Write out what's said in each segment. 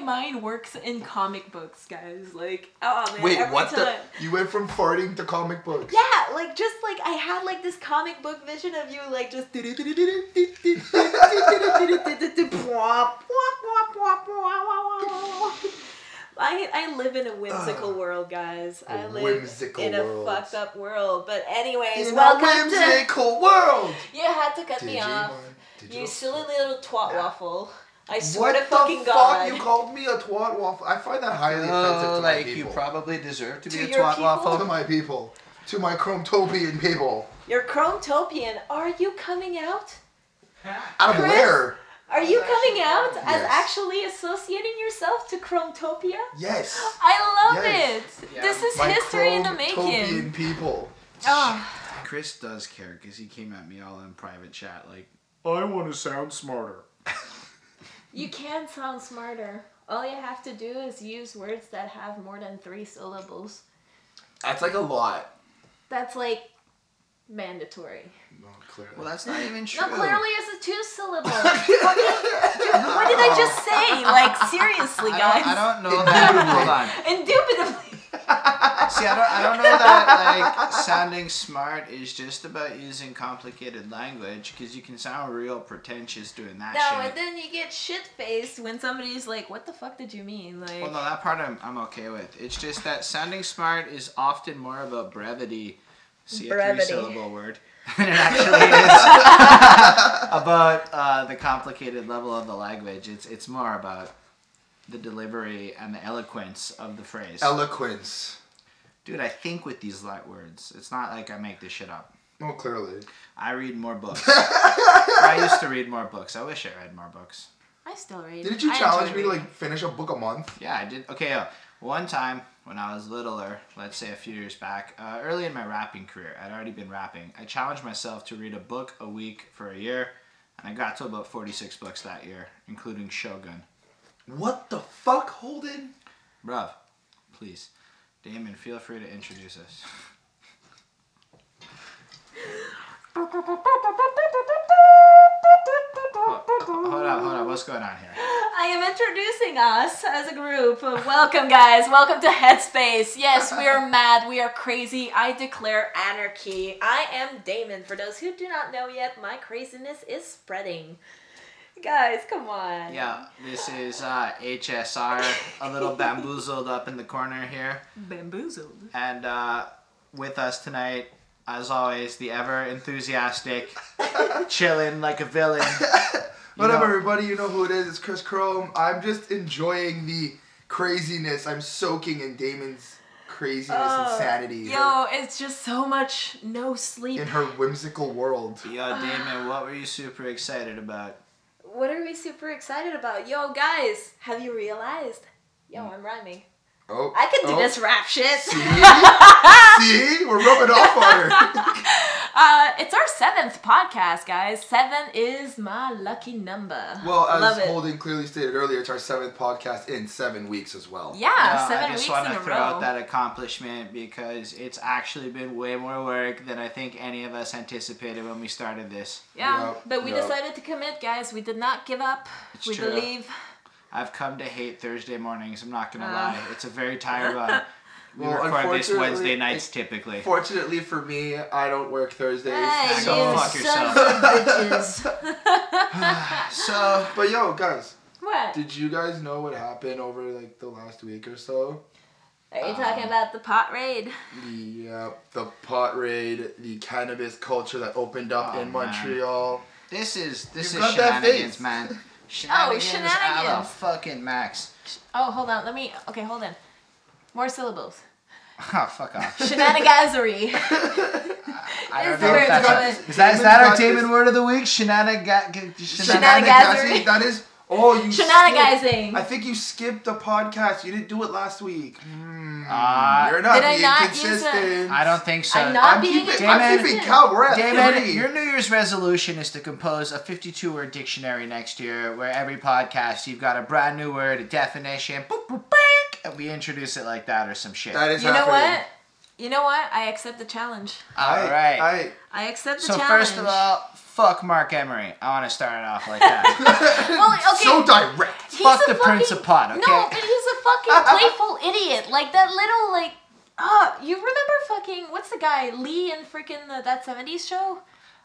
mind works in comic books, guys. Like, oh man. Wait, every what time. You went from farting to comic books. Yeah, like just like I had like this comic book vision of you like just I live in a whimsical world, guys. I live in a fucked up world. But anyways, in welcome a whimsical world. You had to cut me off. You silly little twat waffle. I swear to fucking God. You called me a twat waffle. I find that highly offensive to my people. You probably deserve to be a your twat people? waffle. To my people. To my Chrometopian people. You're Chrometopian. Are you coming out? Out of Chris? where? Are you coming out as Yes. actually associating yourself to Chrometopia? Yes. I love Yes. it. Yeah. This is My history in the making. Chrometopian people. Oh. Chris does care because he came at me all in private chat like, I want to sound smarter. You can sound smarter. All you have to do is use words that have more than 3 syllables. That's like a lot. That's like mandatory. No, clearly. Well, that's not even true. No, clearly it's a 2 syllable. What did I just say? Like, seriously, guys. I don't know that. Hold on. Indubitably. See, I don't know that, like, sounding smart is just about using complicated language, because you can sound real pretentious doing that shit. No, and then you get shit-faced when somebody's like, what the fuck did you mean? Like, Well, no, that part I'm okay with. It's just that sounding smart is often more about brevity. See, a Brevity. 3-syllable word. Than it actually is about the complicated level of the language. It's more about the delivery and the eloquence of the phrase. Eloquence. Dude, I think with these light words. It's not like I make this shit up. Oh, clearly. I read more books. I used to read more books. I wish I read more books. I still read. Didn't you challenge me to like finish a book a month? Yeah, I did. Okay, one time when I was littler, let's say a few years back, early in my rapping career, I'd already been rapping. I challenged myself to read a book a week for a year, and I got to about 46 books that year, including Shogun. What the fuck, Holden? Bruv, please. Damon, feel free to introduce us. Hold on, what's going on here? I am introducing us as a group. Welcome, guys. Welcome to Headspace. Yes, we are mad. We are crazy. I declare anarchy. I am Daemon. For those who do not know yet, my craziness is spreading. Guys, come on. Yeah, this is HSR, a little bamboozled up in the corner here. Bamboozled. And with us tonight, as always, the ever enthusiastic, chilling like a villain. What up, everybody? You know who it is. It's Chris Chrome. I'm just enjoying the craziness. I'm soaking in Damon's craziness and sanity. Yo, it's just so much no sleep. In her whimsical world. Yo, Damon, what were you super excited about? What are we super excited about? Yo, guys, have you realized? Yo, I'm rhyming. Oh, I can do this rap shit. See? See? We're rubbing off on her. It's our 7th podcast, guys. 7 is my lucky number. Well, Love as it. Holden clearly stated earlier, it's our 7th podcast in 7 weeks as well. Yeah, 7 I weeks just in want a to row. throw out that accomplishment because it's actually been way more work than I think any of us anticipated when we started this. Yeah, Yep, but we yep. decided to commit, guys. We did not give up. It's We true. believe. I've come to hate Thursday mornings, I'm not going to lie. It's a very tired one. We Well, record this unfortunately, Wednesday nights typically. Fortunately for me, I don't work Thursdays. Hey, So you fuck sons yourself. of bitches. So, But yo, guys, What? did you guys know what happened over like the last week or so? Are you talking about the pot raid? The pot raid, the cannabis culture that opened up in man. Montreal. this is got that shenanigans, face. man. Shenanigans a la shenanigans. fucking max. Oh, hold on. Okay, hold on. More syllables. Oh, fuck off. Shenanigazery. I don't Is know there if that's a- is that our Damon's got Damon this- word of the week? Shenanigazery. That is. Oh, you. Shenanigizing. I think you skipped the podcast. You didn't do it last week. You're Did not I being not use consistent. I don't think so. I'm not I'm being keeping inconsistent. count. We're at Damon, 3. your New Year's resolution is to compose a 52-word dictionary next year where every podcast you've got a brand new word, a definition, boop, boop, bang, and we introduce it like that or some shit. That is You know happening. what? You know what? I accept the challenge. Alright. I accept the challenge. challenge. So first of all, fuck Marc Emery. I want to start it off like that. Well, okay. So direct. Fuck the Prince of Pot, okay? No, but he's a fucking playful idiot. Like that little, like, you remember fucking, what's the guy? Lee in freaking That 70s Show?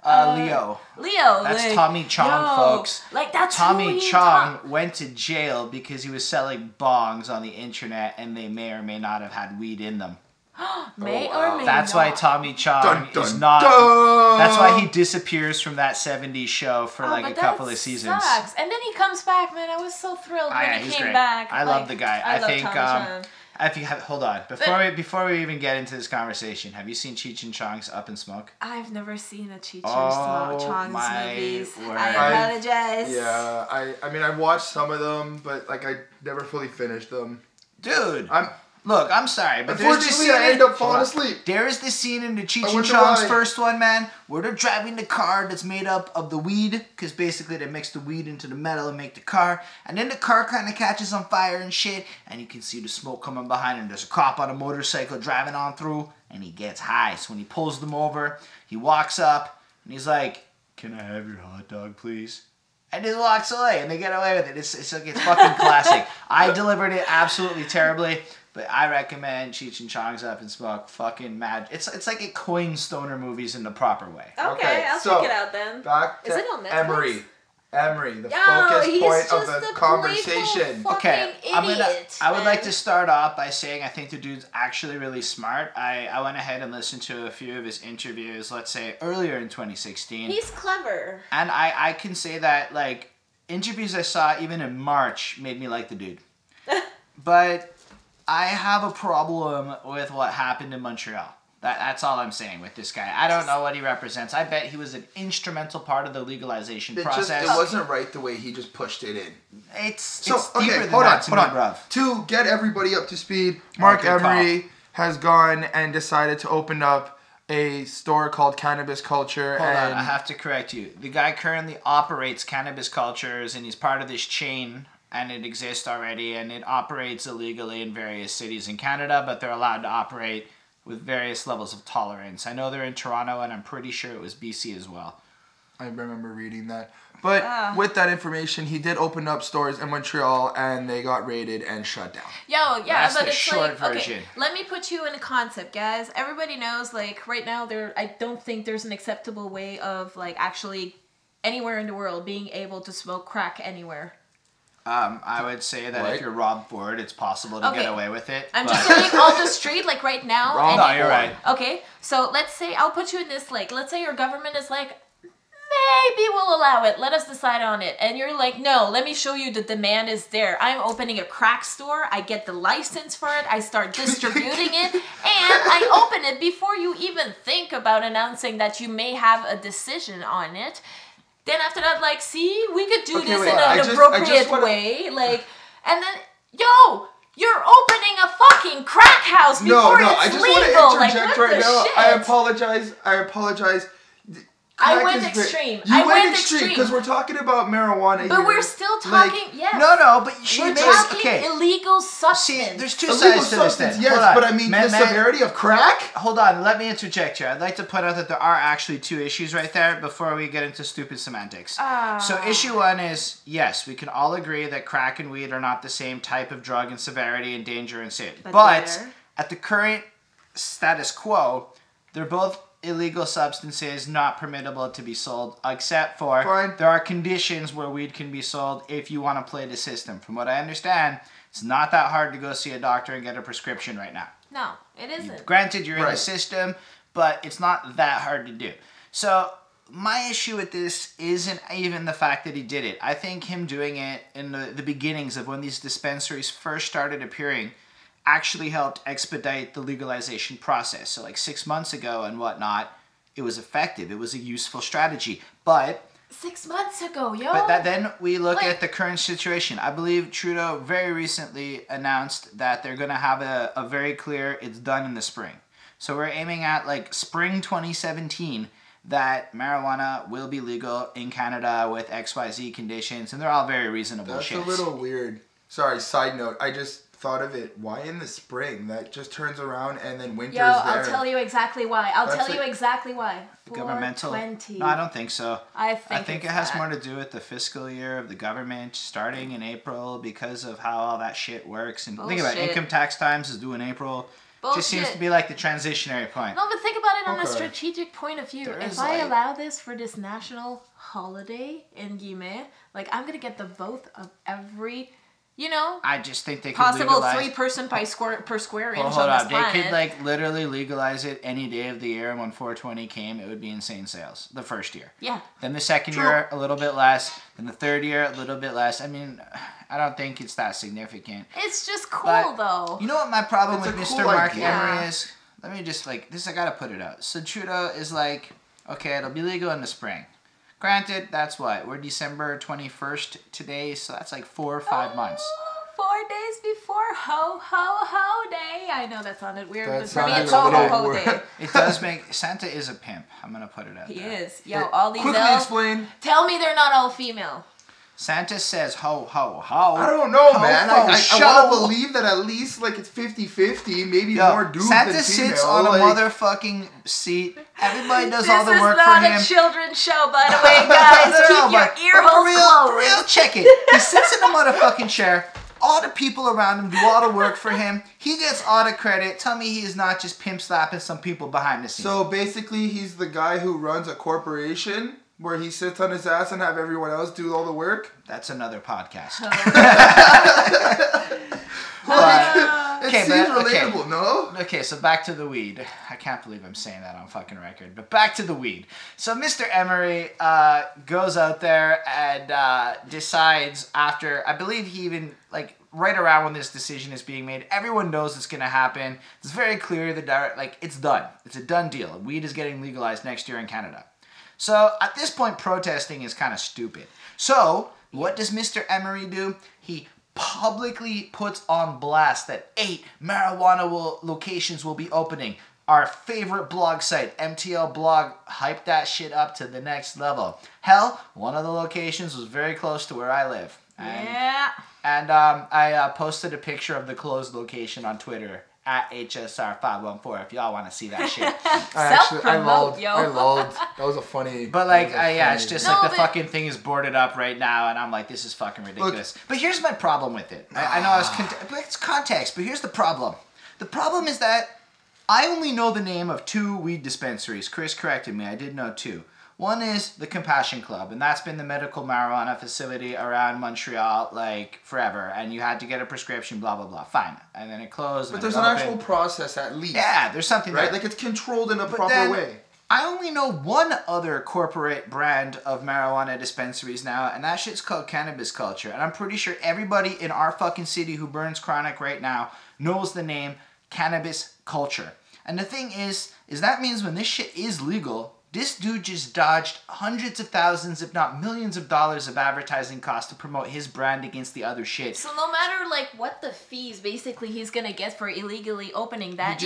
Leo. That's like, Tommy Chong, folks. Like, that's Tommy Chong went to jail because he was selling bongs on the internet and they may or may not have had weed in them. May or may That's not. why Tommy Chong is dun, not. dun. That's why he disappears from that 70s show for like a couple of seasons. Sucks. And then he comes back, man. I was so thrilled when he he's came great. back. I love the guy. I love think Tommy Chong. if you have, hold on, before we even get into this conversation, have you seen Cheech and Chong's Up in Smoke? I've never seen a Cheech and Chong's my movies. word. I apologize. Yeah, I mean, I watched some of them, but like I never fully finished them. Dude, I'm sorry, but there's this unfortunately scene I end up falling asleep. There is this scene in the Cheech I and wonder Chong's why. first one, man, where they're driving the car that's made up of the weed, because basically they mix the weed into the metal and make the car, and then the car kind of catches on fire and shit, and you can see the smoke coming behind him. There's a cop on a motorcycle driving on through, and he gets high. So when he pulls them over, he walks up, and he's like, "Can I have your hot dog, please?" And just walks away, and they get away with it. It's fucking classic. I delivered it absolutely terribly. But I recommend Cheech and Chong's Up in Smoke. Fucking mad. It's like it coins stoner movies in the proper way. Okay, I'll check it out then. Back to Is it on Netflix? Emery, the Yo, focus he's point of just the a conversation. playful Okay, idiot, I would man. like to start off by saying I think the dude's actually really smart. I went ahead and listened to a few of his interviews, let's say earlier in 2016. He's clever. And I can say that like interviews I saw even in March made me like the dude. But I have a problem with what happened in Montreal. That's all I'm saying with this guy. I don't know what he represents. I bet he was an instrumental part of the legalization process. It wasn't right the way he just pushed it in. It's So, deeper okay, than hold that on. bruv. To get everybody up to speed, Marc good call. Emery has gone and decided to open up a store called Cannabis Culture. Hold and on, I have to correct you. The guy currently operates Cannabis Cultures, and he's part of this chain, and it exists already, and it operates illegally in various cities in Canada, but they're allowed to operate with various levels of tolerance. I know they're in Toronto, and I'm pretty sure it was BC as well. I remember reading that. But with that information, he did open up stores in Montreal, and they got raided and shut down. Yo, yeah, That's but the it's short like, version. okay, let me put you in a concept, guys. Everybody knows, like, right now, I don't think there's an acceptable way of, like, actually anywhere in the world being able to smoke crack anywhere. I would say that if you're Rob Ford, it's possible to get away with it. I'm just saying on the street, like right now. Rob No, you're right. Okay, so let's say, I'll put you in this, like, let's say your government is like, maybe we'll allow it. Let us decide on it. And you're like, no, let me show you the demand is there. I'm opening a crack store. I get the license for it. I start distributing it. And I open it before you even think about announcing that you may have a decision on it. Then after that, like, see, we could do this in an appropriate way. Like, and then, yo, you're opening a fucking crack house before it's legal. I just want to interject like, right now. shit? I apologize. I went extreme. I went extreme because we're talking about marijuana. But here. we're still talking, yes. No, but We're talking illegal substance. See, there's two illegal sides to this substance, thing. yes, Hold on. but I mean the severity of crack. Hold on, let me interject here. I'd like to point out that there are actually two issues right there before we get into stupid semantics. So issue one is, yes, we can all agree that crack and weed are not the same type of drug in severity and danger and sin. But at the current status quo, they're both illegal substances not permittable to be sold, except for there are conditions where weed can be sold if you want to play the system. From what I understand, it's not that hard to go see a doctor and get a prescription right now. No, it isn't. Granted, you're in the system, but it's not that hard to do. So my issue with this isn't even the fact that he did it. I think him doing it in the beginnings of when these dispensaries first started appearing actually helped expedite the legalization process. So like 6 months ago and whatnot, it was effective. It was a useful strategy. But 6 months ago, yo. But then we look at the current situation. I believe Trudeau very recently announced that they're going to have a very clear, it's done in the spring. So we're aiming at like spring 2017 that marijuana will be legal in Canada with XYZ conditions, and they're all very reasonable shits. That's a little weird. Sorry, side note. thought of it, why in the spring? That just turns around and then winter's Yo, there. I'll tell you exactly why. Governmental? 420. No, I don't think so. I think it has more to do with the fiscal year of the government starting in April because of how all that shit works. And think about it, income tax times is due in April. Bullshit. Just seems to be like the transitionary point. No, but think about it on a strategic point of view. There If is, I like- allow this for this national holiday in guillemets, like I'm gonna get the vote of every, you know, I just think they could possible legalize... 3-person per square inch hold on this on. planet. They could like literally legalize it any day of the year, and when 420 came, it would be insane sales the first year. Yeah. Then the second year, a little bit less. Then the third year, a little bit less. I mean, I don't think it's that significant. It's just cool But though. You know what my problem It's with a Mr. cool Marc idea. Emery is? Let me just like this. I gotta put it out. So Trudeau is like, okay, it'll be legal in the spring. Granted, that's what we're December 21st today, so that's like 4 or 5 months. 4 days before ho ho ho day. I know that sounded weird, That but for me sounded it's a ho ho little ho weird. day. It does make Santa is a pimp. I'm gonna put it out He there. is. Yo, all these Quickly elves. explain. Tell me they're not all female. Santa says ho ho ho. I don't know, ho, man. ho, I show. want to believe that at least like it's 50-50, maybe Yo, more dudes Santa than female. sits on a like, motherfucking seat. Everybody does all the work This for is not him. a children's show, by the way, guys. Keep your ear holes for closed. real, check it. He sits in a motherfucking chair. All the people around him do all the work for him. He gets all the credit. Tell me he is not just pimp slapping some people behind the scenes. So basically, he's the guy who runs a corporation where he sits on his ass and have everyone else do all the work. That's another podcast. It seems relatable, no? Okay, so back to the weed. I can't believe I'm saying that on fucking record, but back to the weed. So Mr. Emery goes out there and decides after, I believe he even, like, right around when this decision is being made, everyone knows it's going to happen. It's very clear that, like, it's done. It's a done deal. Weed is getting legalized next year in Canada. So at this point, protesting is kind of stupid. So what does Mr. Emery do? He publicly puts on blast that 8 marijuana locations will be opening. Our favorite blog site, MTL Blog, hyped that shit up to the next level. Hell, one of the locations was very close to where I live. And I posted a picture of the closed location on Twitter at HSR514 if y'all want to see that shit. Self-promote, yo. I lulled. That was a funny... But like, that was a yeah, funny- it's just No, like the but- fucking thing is boarded up right now, and I'm like, this is fucking ridiculous. But here's my problem with it. I know but it's context, but here's the problem. The problem is that I only know the name of 2 weed dispensaries. Chris corrected me. I did know 2. One is the Compassion Club, and that's been the medical marijuana facility around Montreal, like, forever. And you had to get a prescription, blah, blah, blah. Fine. And then it closed. But and there's it an opened. actual process at least. Yeah, there's something Right? there. Like it's controlled in a But proper then, way. I only know one other corporate brand of marijuana dispensaries now, and that shit's called Cannabis Culture. And I'm pretty sure everybody in our fucking city who burns chronic right now knows the name Cannabis Culture. And the thing is that means when this shit is legal, this dude just dodged hundreds of thousands, if not millions of dollars of advertising costs to promote his brand against the other shit. So no matter like what the fees basically he's gonna get for illegally opening that,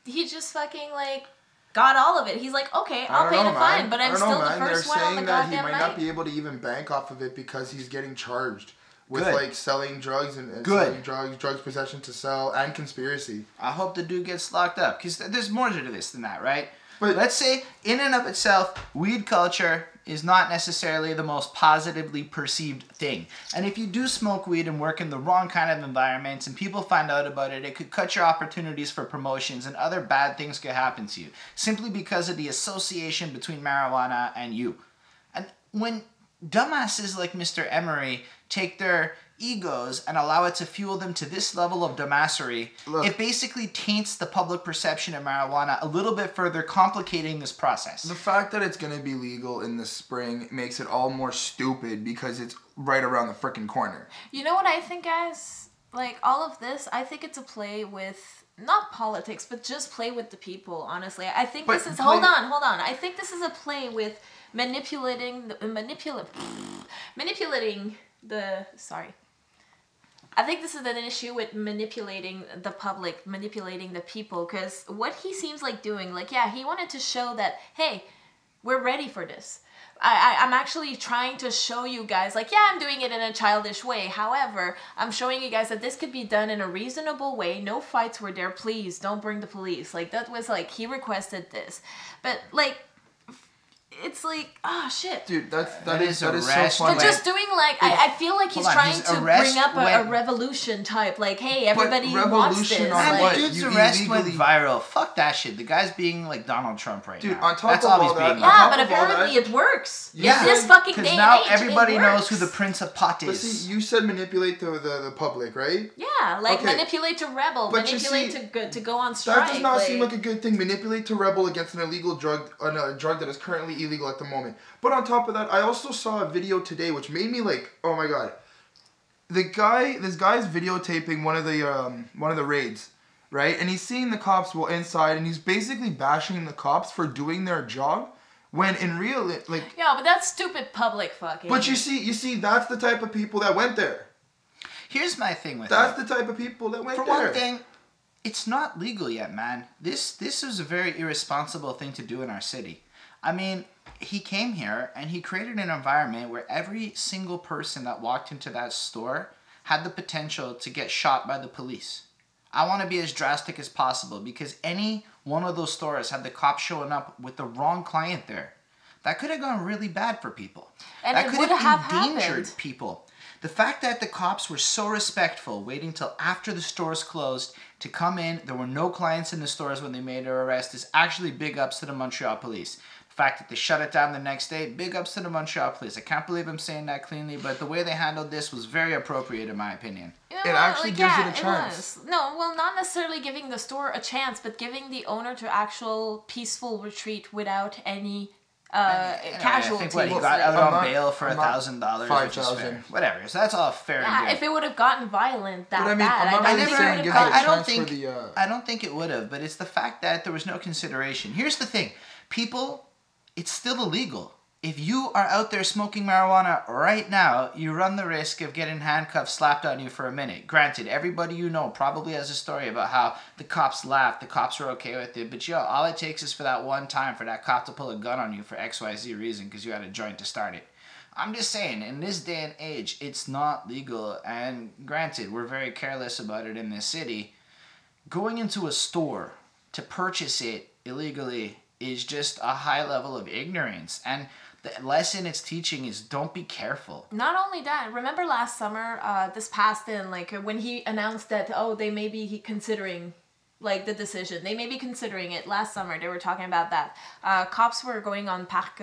He just fucking like got all of it. He's like, okay, I I'll don't pay know, the man. fine, but I I'm don't know, still the man. first They're one on the saying that goddamn he might night. not be able to even bank off of it because he's getting charged with Good. like selling drugs and Good. selling drugs possession to sell, and conspiracy. I hope the dude gets locked up, because there's more to this than that, right? But let's say, in and of itself, weed culture is not necessarily the most positively perceived thing. And if you do smoke weed and work in the wrong kind of environments and people find out about it, it could cut your opportunities for promotions and other bad things could happen to you, simply because of the association between marijuana and you. And when dumbasses like Mr. Emery take their egos and allow it to fuel them to this level of dumbassery, it basically taints the public perception of marijuana a little bit further, complicating this process. the fact that it's going to be legal in the spring makes it all more stupid because it's right around the frickin' corner. You know what I think, guys? Like, all of this, I think it's a play with, not politics, but just play with the people, honestly. I think But this is, play- hold on. I think this is a play with manipulating I think this is an issue with manipulating the public, manipulating the people, because what he seems like doing, like, yeah, he wanted to show that, hey, we're ready for this. I'm actually trying to show you guys, like, yeah, I'm doing it in a childish way. However, I'm showing you guys that this could be done in a reasonable way. No fights were there. Please don't bring the police. Like, that was like, he requested this. But like, it's like, oh shit. Dude, that is so arrest. funny. But just doing like, I feel like he's trying to bring up a revolution type. Like, hey, everybody wants this. On what? Dude's arrest went viral. Fuck that shit. The guy's being like Donald Trump right now. On top That's of all all he's that, being. Yeah, but apparently it works. Yeah. In this fucking day and now age, everybody it knows works. who the Prince of Pot is. But see, you said manipulate the public, right? Yeah, like Okay. manipulate to rebel, But manipulate to go on strike. That does not seem like a good thing. Manipulate to rebel against an illegal drug, a drug that is currently illegal at the moment. But on top of that, I also saw a video today which made me like, oh my god. This guy's videotaping one of the raids, right? And he's seeing the cops inside, and he's basically bashing the cops for doing their job, when in real, like. Yeah, but that's stupid public fucking. But you see, that's the type of people that went there. Here's my thing with That's the type of people that went there. For one thing, it's not legal yet, man. This is a very irresponsible thing to do in our city. I mean, he came here and he created an environment where every single person that walked into that store had the potential to get shot by the police. I want to be as drastic as possible because any one of those stores had the cops showing up with the wrong client there. That could have gone really bad for people. And that it could would have have endangered happened. people. The fact that the cops were so respectful, waiting till after the stores closed to come in, there were no clients in the stores when they made their arrest, is actually big ups to the Montreal police. The fact that they shut it down the next day, big ups to the Montreal police. I can't believe I'm saying that cleanly, but the way they handled this was very appropriate in my opinion. You know, It actually gives it a chance. was. No, well, not necessarily giving the store a chance, but giving the owner to actual peaceful retreat without any casualties. I think he got out on bail for $1,000. $5,000. Whatever. So that's all fair and Yeah, good. if it would have gotten violent that But I mean, bad, I'm not I really don't saying think give it it would a have chance think, for the. I don't think it would have, but it's the fact that there was no consideration. Here's the thing. People, it's still illegal. If you are out there smoking marijuana right now, you run the risk of getting handcuffs slapped on you for a minute. Granted, everybody you know probably has a story about how the cops laughed, the cops were okay with it, but yo, all it takes is for that one time for that cop to pull a gun on you for XYZ reason because you had a joint to start it. I'm just saying, in this day and age, it's not legal, and granted, we're very careless about it in this city. Going into a store to purchase it illegally is just a high level of ignorance, and the lesson it's teaching is don't be careful. Not only that, remember last summer, this past in, like, when he announced that, oh, they may be considering, like, the decision. They may be considering it. Last summer, they were talking about that. Cops were going on Parc,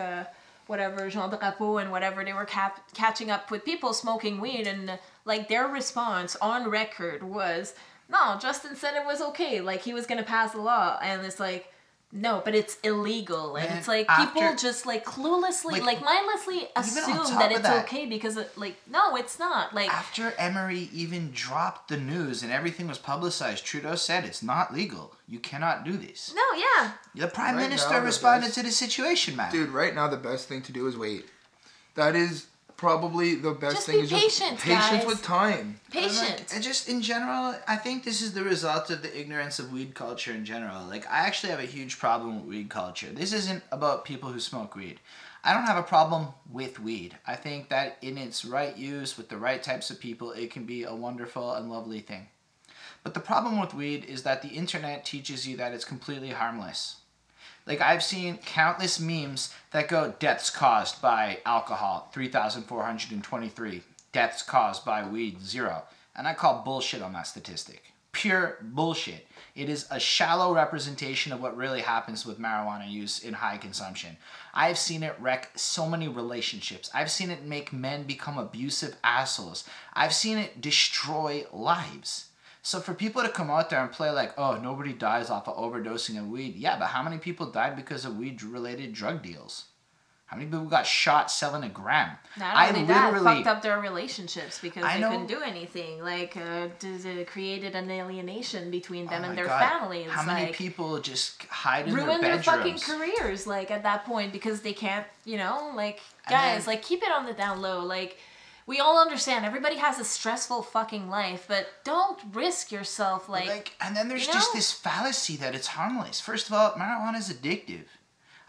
whatever, Jean Drapeau and whatever. They were catching up with people smoking weed, and, like, their response on record was, no, Justin said it was okay. Like, he was going to pass the law. And it's like, no, but it's illegal, and it's like people just like cluelessly, like mindlessly assume that it's okay because no, it's not. Like after Emery even dropped the news and everything was publicized, Trudeau said it's not legal. You cannot do this. No, yeah. The Prime Minister responded to the situation, man. Dude, right now the best thing to do is wait. That is probably the best thing. Just be patient, guys. Patience with time. Patient. And just in general, I think this is the result of the ignorance of weed culture in general. Like, I actually have a huge problem with weed culture. This isn't about people who smoke weed. I don't have a problem with weed. I think that in its right use with the right types of people, it can be a wonderful and lovely thing. But the problem with weed is that the internet teaches you that it's completely harmless. Like, I've seen countless memes that go, deaths caused by alcohol, 3,423. Deaths caused by weed, 0. And I call bullshit on that statistic. Pure bullshit. It is a shallow representation of what really happens with marijuana use in high consumption. I've seen it wreck so many relationships. I've seen it make men become abusive assholes. I've seen it destroy lives. So for people to come out there and play like, oh, nobody dies off of overdosing of weed. Yeah, but how many people died because of weed-related drug deals? How many people got shot selling a gram? Not only that, fucked up their relationships because they couldn't do anything. Like, created an alienation between them and their families. How many people just hide in their bedrooms? Ruin their fucking careers, like, at that point because they can't, you know, like, guys, like, keep it on the down low. Like, we all understand everybody has a stressful fucking life, but don't risk yourself, like... And then there's just this fallacy that it's harmless. First of all, marijuana is addictive.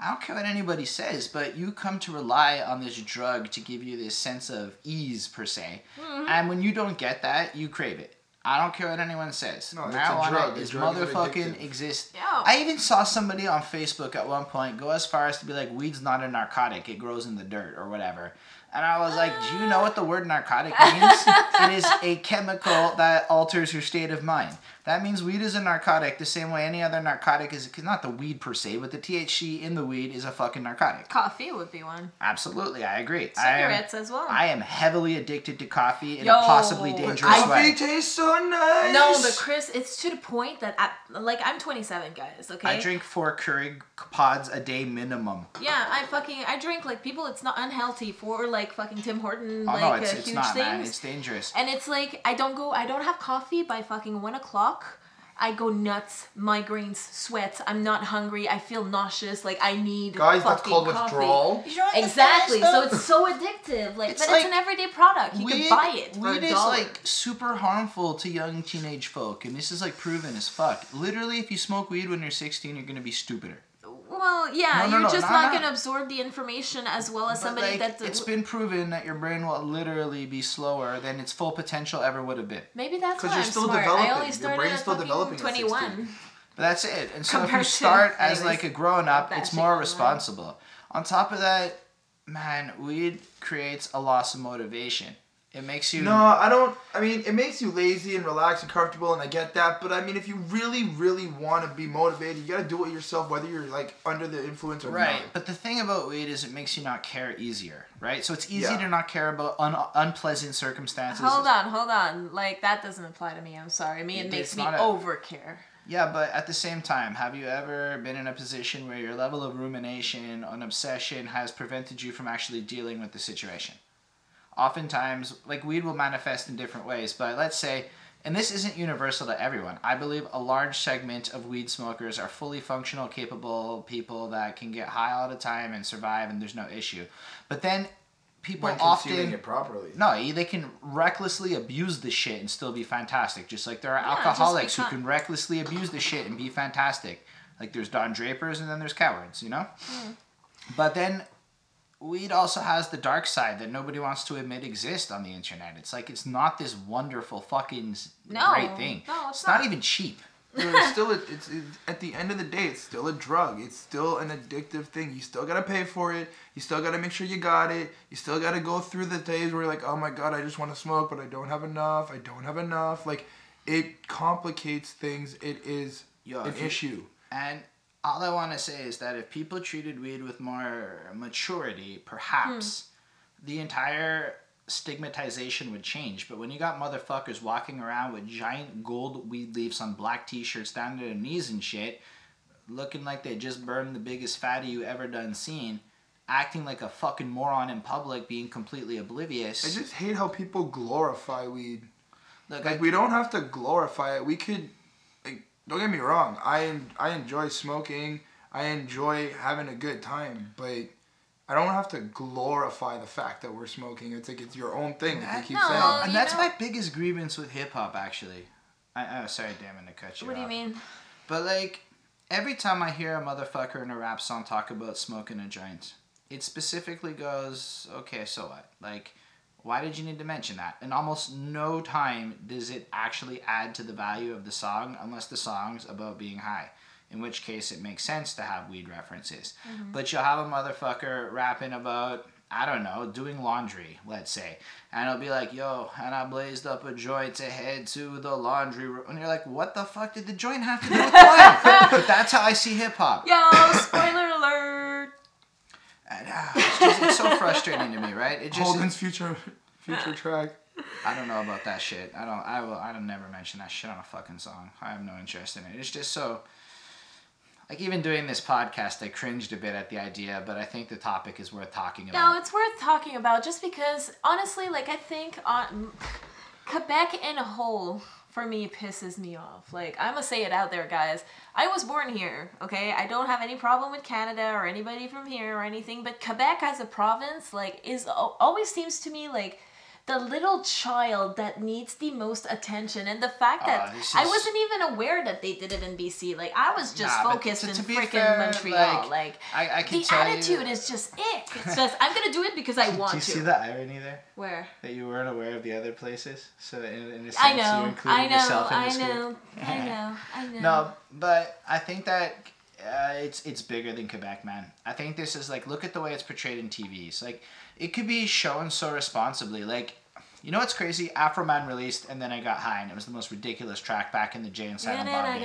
I don't care what anybody says, but you come to rely on this drug to give you this sense of ease, per se. Mm-hmm. And when you don't get that, you crave it. I don't care what anyone says. No, marijuana it's is a drug. motherfucking exist. Yeah. I even saw somebody on Facebook at one point go as far as to be like, weed's not a narcotic, it grows in the dirt or whatever. And I was like, do you know what the word narcotic means? It is a chemical that alters your state of mind. That means weed is a narcotic the same way any other narcotic is, not the weed per se, but the THC in the weed is a fucking narcotic. Coffee would be one. Absolutely, I agree. Cigarettes as well. I am heavily addicted to coffee in a possibly dangerous way. Coffee tastes so nice. No, but Chris, it's to the point that I'm 27, guys. Okay. I drink 4 Keurig pods a day minimum. Yeah, I drink like people. It's not unhealthy for like fucking Tim Horton Oh like no, it's huge not, things. man. It's dangerous. And it's like I don't have coffee by fucking 1 o'clock. I go nuts, migraines, sweats. I'm not hungry. I feel nauseous. Like I need Guys, fucking that's called coffee. withdrawal. Exactly. So it's so addictive. Like, but it's an everyday product. You can buy it for Weed $1. is like super harmful to young teenage folk, and this is like proven as fuck. Literally, if you smoke weed when you're 16, you're gonna be stupider. Well, yeah, No, you're just not not going to absorb the information as well as somebody that... It's been proven that your brain will literally be slower than its full potential ever would have been. Maybe that's why you're I'm still smart. developing. I only Your started brain's at still fucking developing at 21. 16. But that's it. And so if you Compared to- start as anyways, like a grown-up, it's bashing more online. responsible. On top of that, man, weed creates a loss of motivation. It makes you... No, I don't... I mean, it makes you lazy and relaxed and comfortable, and I get that. But, I mean, if you really, really want to be motivated, you got to do it yourself, whether you're, like, under the influence or Right, not. but the thing about weed is it makes you not care easier, right? So it's easy Yeah. to not care about unpleasant circumstances. Hold on. Like, that doesn't apply to me. I'm sorry. It makes me over-care. Yeah, but at the same time, have you ever been in a position where your level of rumination and obsession has prevented you from actually dealing with the situation? Oftentimes, like, weed will manifest in different ways, but let's say, and this isn't universal to everyone, I believe a large segment of weed smokers are fully functional, capable people that can get high all the time and survive and there's no issue. But then people When often... consuming it properly. No, they can recklessly abuse the shit and still be fantastic. Just like there are alcoholics who can recklessly abuse the shit and be fantastic. Like there's Don Drapers and then there's cowards, you know? Mm. But then weed also has the dark side that nobody wants to admit exists on the internet. It's like it's not this wonderful fucking great thing. No, it's not even cheap. It's still it's at the end of the day, it's still a drug. It's still an addictive thing. You still gotta pay for it. You still gotta make sure you got it. You still gotta go through the days where you're like, oh my god, I just want to smoke, but I don't have enough. Like, it complicates things. It is an issue. And all I want to say is that if people treated weed with more maturity, perhaps the entire stigmatization would change. But when you got motherfuckers walking around with giant gold weed leaves on black t-shirts down to their knees and shit, looking like they just burned the biggest fatty you ever done seen, acting like a fucking moron in public, being completely oblivious. I just hate how people glorify weed. Look, like, we don't have to glorify it. We could, like, don't get me wrong. I enjoy smoking. I enjoy having a good time, but I don't have to glorify the fact that we're smoking. It's like it's your own thing, like you keep saying. And that's my biggest grievance with hip-hop, actually. Sorry, Daemon, to cut you off. What do you mean? But, like, every time I hear a motherfucker in a rap song talk about smoking a joint, it specifically goes, okay, so what? Like, why did you need to mention that? In almost no time does it actually add to the value of the song unless the song's about being high. In which case it makes sense to have weed references. Mm-hmm. But you'll have a motherfucker rapping about, I don't know, doing laundry, let's say. And it'll be like, yo, and I blazed up a joint to head to the laundry room. And you're like, what the fuck did the joint have to do with what? But that's how I see hip-hop. Yo, spoiler alert! And, it's so frustrating to me, right? It just, Holden's future track. I don't know about that shit. I'll never mention that shit on a fucking song. I have no interest in it. It's just so... Like, even doing this podcast, I cringed a bit at the idea, but I think the topic is worth talking about. No, it's worth talking about just because, honestly, like, I think Quebec in a whole, for me, pisses me off. Like, I'm gonna say it out there, guys. I was born here, okay? I don't have any problem with Canada or anybody from here or anything, but Quebec as a province, like, always seems to me, like, the little child that needs the most attention, and the fact that I wasn't even aware that they did it in BC. Like, I was just focused in freaking Montreal. Like I can the tell attitude is just ick. It's just, I'm gonna do it because I want to. Do you see the irony there? Where? That you weren't aware of the other places, so in a sense I know, you included yourself in this group. I know. No, but I think that it's bigger than Quebec, man. I think this is like, look at the way it's portrayed in TVs. Like, it could be shown so responsibly. Like, you know what's crazy? Afro Man released And Then I Got High, and it was the most ridiculous track back in the Jay and Silent Bob days.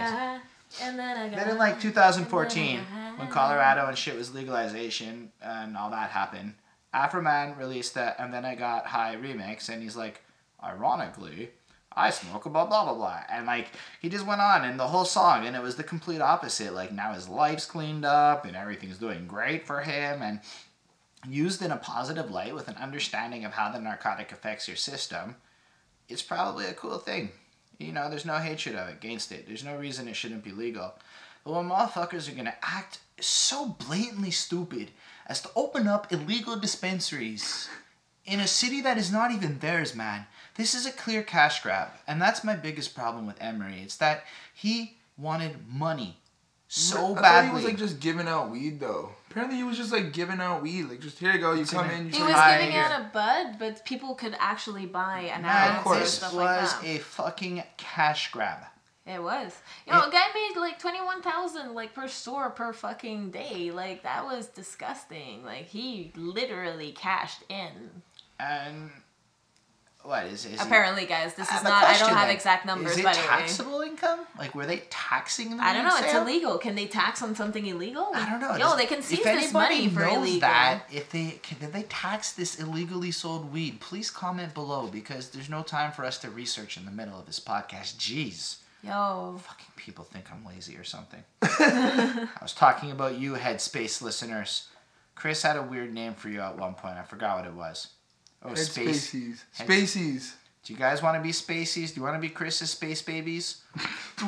Then in like 2014, when Colorado and shit was legalization and all that happened, Afro Man released that And Then I Got High remix, and he's like, ironically, I smoke a blah blah blah blah, and like he just went on and the whole song, and it was the complete opposite. Like, now his life's cleaned up and everything's doing great for him, and used in a positive light with an understanding of how the narcotic affects your system. It's probably a cool thing. You know, there's no hatred against it. There's no reason it shouldn't be legal. But when motherfuckers are gonna act so blatantly stupid as to open up illegal dispensaries in a city that is not even theirs, man. This is a clear cash grab. And that's my biggest problem with Emery. It's that he wanted money so badly. I thought he was like just giving out weed though. Apparently he was just like giving out weed. Like, just here you go, you come in. He was giving out a bud, but people could actually buy an ounce or stuff like that. This was a fucking cash grab. It was. You know, a guy made like 21,000 like per store per fucking day. Like, that was disgusting. Like, he literally cashed in. And what is apparently, guys, this is not. I don't have exact numbers. By the way, is it taxable income? Like, were they taxing the I don't know. sale? It's illegal. Can they tax on something illegal? I don't know. Yo, they can seize this money for illegal. Did they tax this illegally sold weed? Please comment below, because there's no time for us to research in the middle of this podcast. Jeez. Yo. Fucking people think I'm lazy or something. I was talking about you, Headspace listeners. Chris had a weird name for you at one point. I forgot what it was. Oh, Spaceys. Spaceys. Do you guys want to be Spaceys? Do you want to be Chris's Space Babies?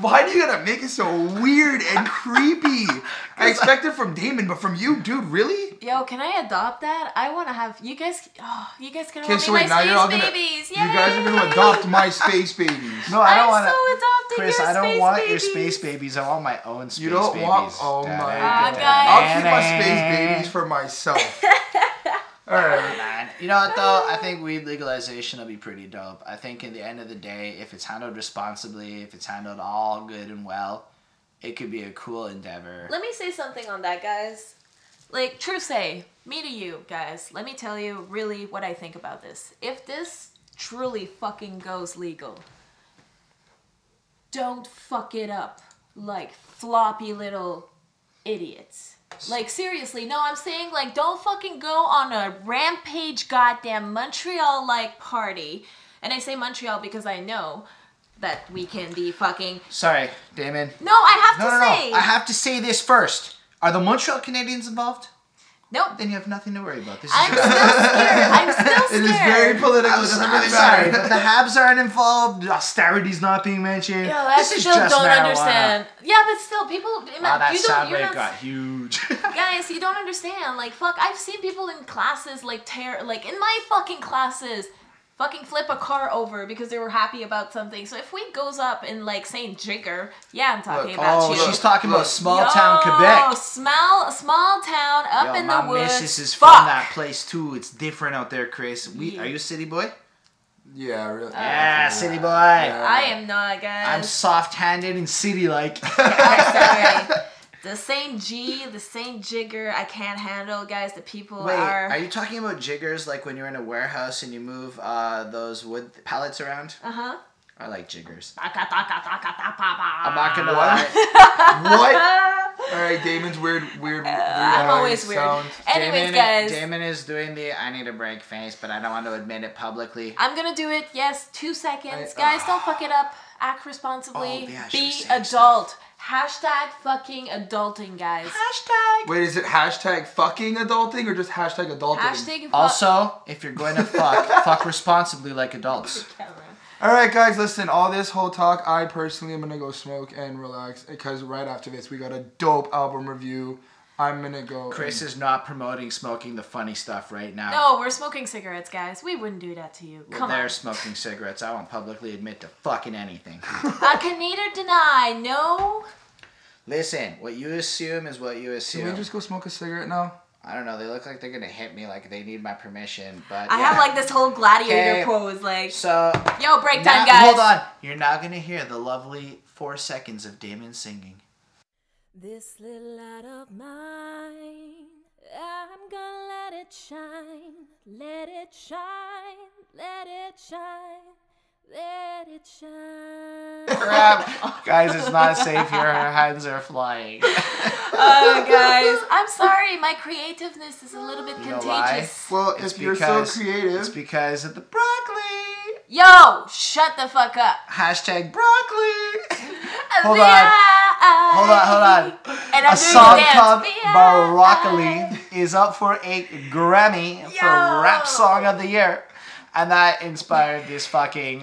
Why do you gotta make it so weird and creepy? I expect it from Daemon, but from you, dude, really? Yo, can I adopt that? I want to have you guys. Oh, you guys can have my Space Babies. You guys are gonna adopt my Space Babies. No, I don't want to. I'm so adopting Chris, your I don't space want babies. your Space Babies. I want my own Space Babies. You don't want? Oh my god! Guys. I'll keep my Space Babies for myself. Alright. Man. You know what though? I think weed legalization will be pretty dope. I think in the end of the day, if it's handled responsibly, if it's handled all good and well, it could be a cool endeavor. Let me say something on that, guys. Like, true say, me to you, guys, let me tell you really what I think about this. If this truly fucking goes legal, don't fuck it up like floppy little idiots. Like, seriously, no, I'm saying, like, don't fucking go on a rampage goddamn Montreal-like party. And I say Montreal because I know that we can be fucking... Sorry, Damon. No, I have to say... No. I have to say this first. Are the Montreal Canadiens involved? Nope. Then you have nothing to worry about. I'm still scared. I'm still scared. It is very political. It doesn't really matter. But the Habs aren't involved. Austerity's not being mentioned. Yo, I still don't understand. Yeah, but still, people... Wow, that sound wave got huge. Guys, you don't understand. Like, fuck, I've seen people in classes, like, in my fucking classes, fucking flip a car over because they were happy about something. So if weed goes up in, like, St. Jigger, yeah, I'm talking about you. She's talking about small town Quebec. Small town up in the woods. My missus is from that place too. It's different out there, Chris. Are you a city boy? Yeah, really. Yeah, city boy. I am not, guys. I'm soft-handed and city-like. I'm sorry. The St. Jigger, I can't handle, guys. The people are you talking about jiggers like when you're in a warehouse and you move those wood pallets around? Uh-huh. I like jiggers. I'm not gonna lie. What? Alright, Damon's weird. I'm always weird. Anyways, guys. Damon is doing the I need a break face, but I don't want to admit it publicly. I'm gonna do it, yes, 2 seconds. Guys, don't fuck it up. Act responsibly. Be adult. Hashtag fucking adulting, guys. Hashtag. Wait, is it hashtag fucking adulting or just hashtag adulting? Hashtag also, if you're going to fuck responsibly like adults. Alright guys, listen, all this whole talk, I personally am going to go smoke and relax because right after this we got a dope album review I'm gonna go. Chris is not promoting smoking the funny stuff right now. No, we're smoking cigarettes, guys. We wouldn't do that to you. Well, Come they're on. smoking cigarettes. I won't publicly admit to fucking anything. I can neither deny. No. Listen, what you assume is what you assume. Can we just go smoke a cigarette now? I don't know. They look like they're gonna hit me, like they need my permission. But I have like this whole gladiator pose, like. So. Yo, break time, now, guys. Hold on. You're now gonna hear the lovely 4 seconds of Daemon singing. This little light of mine, I'm gonna let it shine, let it shine, let it shine, let it shine. Crap. Guys, it's not safe here. Our hands are flying. Oh, guys. I'm sorry. My creativeness is a little bit You know why? contagious. Well, It's if you're so because- creative. It's because of the broccoli. Yo, shut the fuck up. Hashtag broccoli. Hold Hold on. And I'm A doing song the dance. called B.I. Broccoli is up for a Grammy for Yo. Rap Song of the Year. And that inspired this fucking,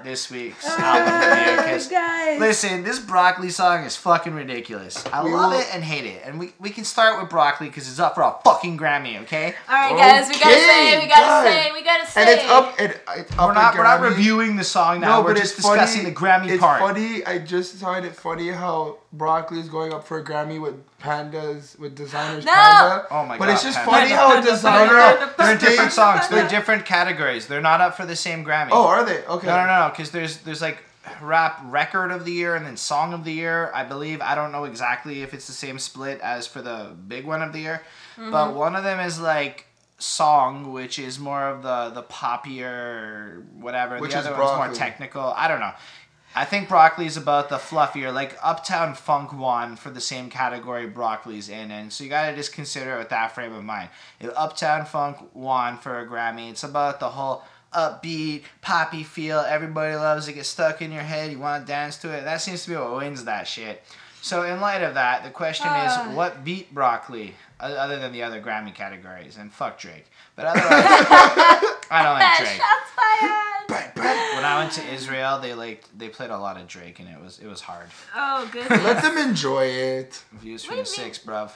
this week's album review. 'Cause Guys. listen, this Broccoli song is fucking ridiculous. I love it and hate it. And we can start with Broccoli because it's up for a fucking Grammy, okay? All right, guys. We gotta Okay, we gotta say. And it's up. It's up. We're not Grammy. reviewing the song now. No, We're but just it's funny. discussing the Grammy It's part. funny. I just find it funny how Broccoli is going up for a Grammy with pandas, with designers No. panda. Oh my But God, it's just Panda. funny how a Panda, designer. Panda, They're in different songs. They're Panda. different categories. They're not up for the same Grammy. Oh, are they? Okay. No, because there's like rap record of the year and then song of the year. I believe I don't know exactly if it's the same split as for the big one of the year, but one of them is like song, which is more of the poppier whatever. Which The is other one's more Broccoli. technical. I don't know. I think Broccoli's about the fluffier, like Uptown Funk won for the same category Broccoli's in, and so you gotta just consider it with that frame of mind. If Uptown Funk won for a Grammy, it's about the whole upbeat, poppy feel. Everybody loves it, get stuck in your head, you want to dance to it. That seems to be what wins that shit. So in light of that, the question is, what beat Broccoli, other than the other Grammy categories? And fuck Drake. But otherwise, I don't like Drake. Shots fired. When I went to Israel, they played a lot of Drake, and it was hard. Oh, goodness. Let them enjoy it. Views from What the do you mean? six, bruv.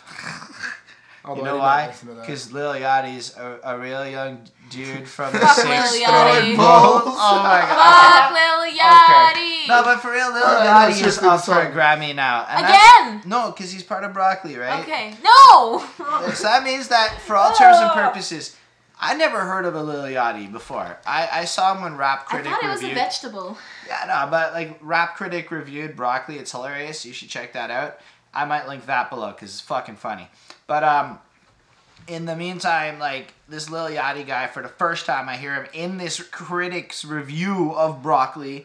Although You I know did not why? listen to that. Because Lil Yachty's a real young dude from the Fuck six. Lil Yachty. Balls. Oh my god. Fuck Lil Yachty. No, but for real, Lil Alright, Yachty let's is just do the up for a song. Grammy now. And Again? No, because he's part of Broccoli, right? Okay. No. So that means that for all terms and purposes, I never heard of a Lil Yachty before. I saw him when Rap I Critic thought it was a reviewed. vegetable. Yeah, no, but like Rap Critic reviewed Broccoli. It's hilarious. You should check that out. I might link that below because it's fucking funny. But in the meantime, like this Lil Yachty guy, for the first time I hear him in this critic's review of Broccoli,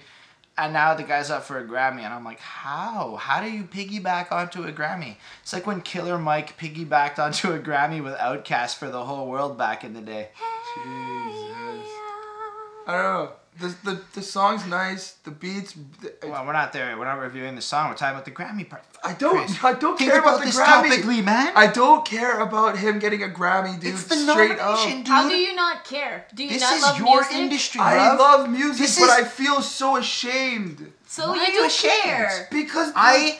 and now the guy's up for a Grammy, and I'm like, how? How do you piggyback onto a Grammy? It's like when Killer Mike piggybacked onto a Grammy with Outkast for the whole world back in the day. Jesus. I don't know. The song's nice. The beats. Well, we're not there. We're not reviewing the song. We're talking about the Grammy part. I don't Chris, care think about the this Grammy. topically, man. I don't care about him getting a Grammy, dude. It's the straight nomination, up. dude. How do you not care? Do you This not is love your music? industry, I bruv. love music, This but is- I feel so ashamed So Why you are you do ashamed? care. because I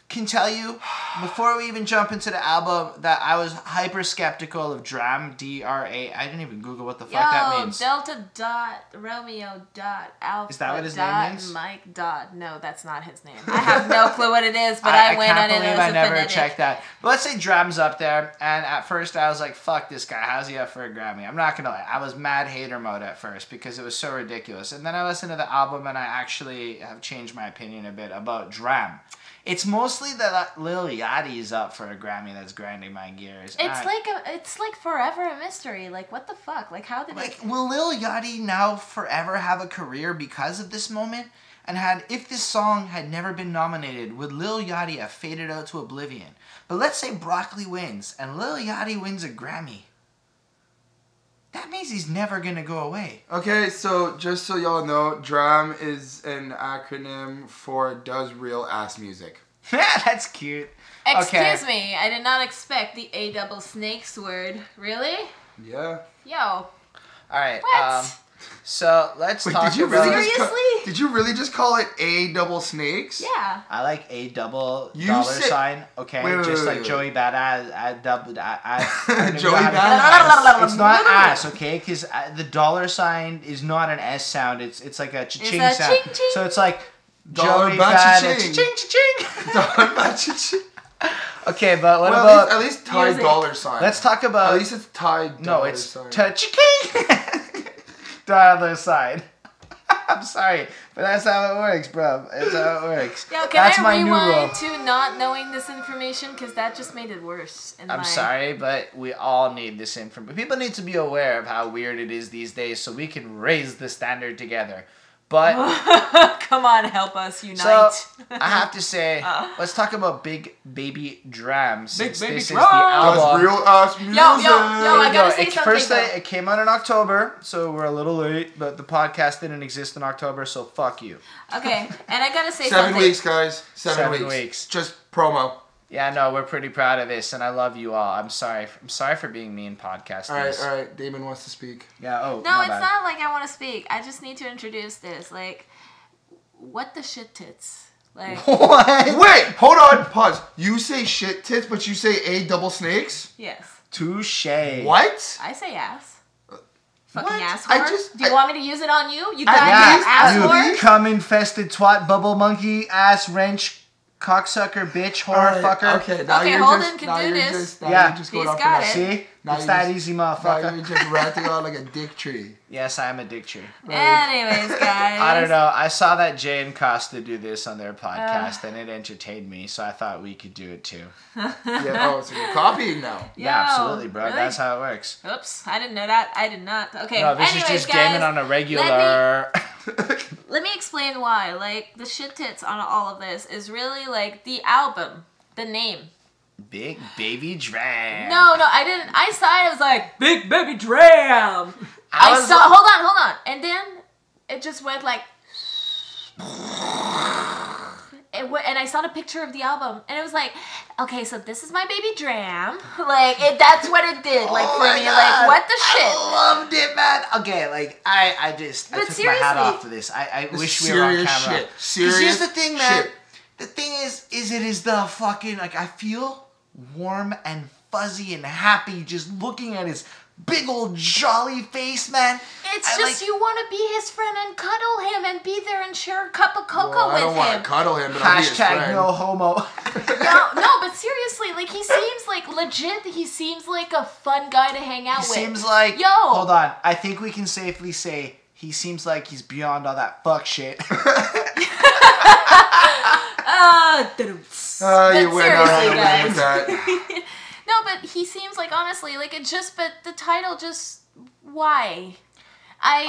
can tell you, before we even jump into the album, that I was hyper skeptical of D.R.A.M. D.R.A. I didn't even Google what the fuck that means. Delta dot Romeo dot Alpha. Is that what his dot name means? Mike dot. No, that's not his name. I have no clue what it is, but I went on can't it believe as I a never phonetic. checked that. But let's say D.R.A.M's up there, and at first I was like, fuck this guy, how's he up for a Grammy? I'm not gonna lie, I was mad hater mode at first because it was so ridiculous. And then I listened to the album and I actually have changed my opinion a bit about D.R.A.M. It's mostly that Lil Yachty is up for a Grammy that's grinding my gears. It's like forever a mystery. Like what the fuck? Like how did Like, will Lil Yachty now forever have a career because of this moment? And if this song had never been nominated, would Lil Yachty have faded out to oblivion? But let's say Broccoli wins, and Lil Yachty wins a Grammy. That means he's never gonna go away. Okay, so just so y'all know, D.R.A.M is an acronym for Does Real Ass Music. That's cute. Excuse me, I did not expect the A double snakes word. Really? Yeah. Yo. Alright, What? So let's Wait, talk did you about. really Seriously? did you really just call it A double snakes? Yeah. I like a double You dollar said- sign. Okay, Wait, just wait, like wait. Joey Badass. Joey Badass. It's not ass, okay? Because the dollar sign is not an S sound. It's like a cha-ching a sound. ching-ching. So it's like Dollar Joey ba Badass. cha-ching. Cha-ching, Dollar cha-ching. Okay, but what Well, about? at least Thai Music. dollar sign. Let's talk about. At least it's Thai dollar no, it's sign. cha-ching. Dollar sign. I'm sorry, but that's how it works, bro. That's how it works. Yeah, can That's I my new rule. rewind to not knowing this information? Because that just made it worse. I'm sorry, but we all need this information. People need to be aware of how weird it is these days so we can raise the standard together. But, Come on, help us unite. so, I have to say, let's talk about Big Baby D.R.A.M. Since Baby this is the D.R.A.M. album. That's real ass music. yo, I gotta say something. First, though. it came out in October, so we're a little late, but the podcast didn't exist in October, so fuck you. Okay, and I gotta say 7 something. weeks, guys. 7 7 weeks. weeks. Just promo. Yeah, no, we're pretty proud of this, and I love you all. I'm sorry for being mean, podcasters. All right. Damon wants to speak. Yeah, No, oh, my it's bad. not like I want to speak. I just need to introduce this. Like, what the shit tits? Like, What? Wait, hold on. Pause. You say shit tits, but you say A double snakes? yes, Touche. What? I say ass. Fucking What? ass I whore. just- Do you I- want me to use it on you? You I- goddamn yeah, ass you- whore. You cum infested twat bubble monkey ass wrench cocksucker bitch whore Alright, fucker. Okay, now Okay, you're Holden just, can now do you're this. Just, now Yeah. you're just going He's off got the it. See? Now It's you that just- easy, Now motherfucker. you're just ranting on like a dick tree. Yes, I am a dick tree. Anyways, guys. I don't know. I saw that Jay and Costa do this on their podcast, and it entertained me, so I thought we could do it too. Yeah. Oh, so you're copying now. Yeah, Yo, absolutely, bro. really? That's how it works. Oops, I didn't know that. I did not. Okay. No, this anyways, is just guys, gaming on a regular. Let me explain why. Like, the shit tits on all of this is really like the album, the name. Big Baby D.R.A.M. No, I didn't. I saw it. I was like, Big Baby D.R.A.M. I I was saw. like- Hold on. And then it just went like. And I saw the picture of the album, and it was like, okay, so this is my baby D.R.A.M. Like, that's what it did. Like, Oh for my me, God. like, what the shit? I loved it, man. Okay, like I took But my hat seriously- off for this. I wish we were on Serious camera. shit. 'Cause Serious here's the thing, man. shit. The thing is it is the fucking like I feel warm and fuzzy and happy just looking at his big old jolly face, man. It's I just like- you want to be his friend and cuddle him and be there and share a cup of cocoa Well, I don't with want him. to cuddle him, but I'll be his Hashtag friend. no homo. No, but seriously, like, he seems like legit. He seems like a fun guy to hang out He with. seems like Yo. Hold on. I think we can safely say he seems like he's beyond all that fuck shit. You went out on a limb guys. with that. No, but he seems like, honestly, like, it just, but the title just, why? No,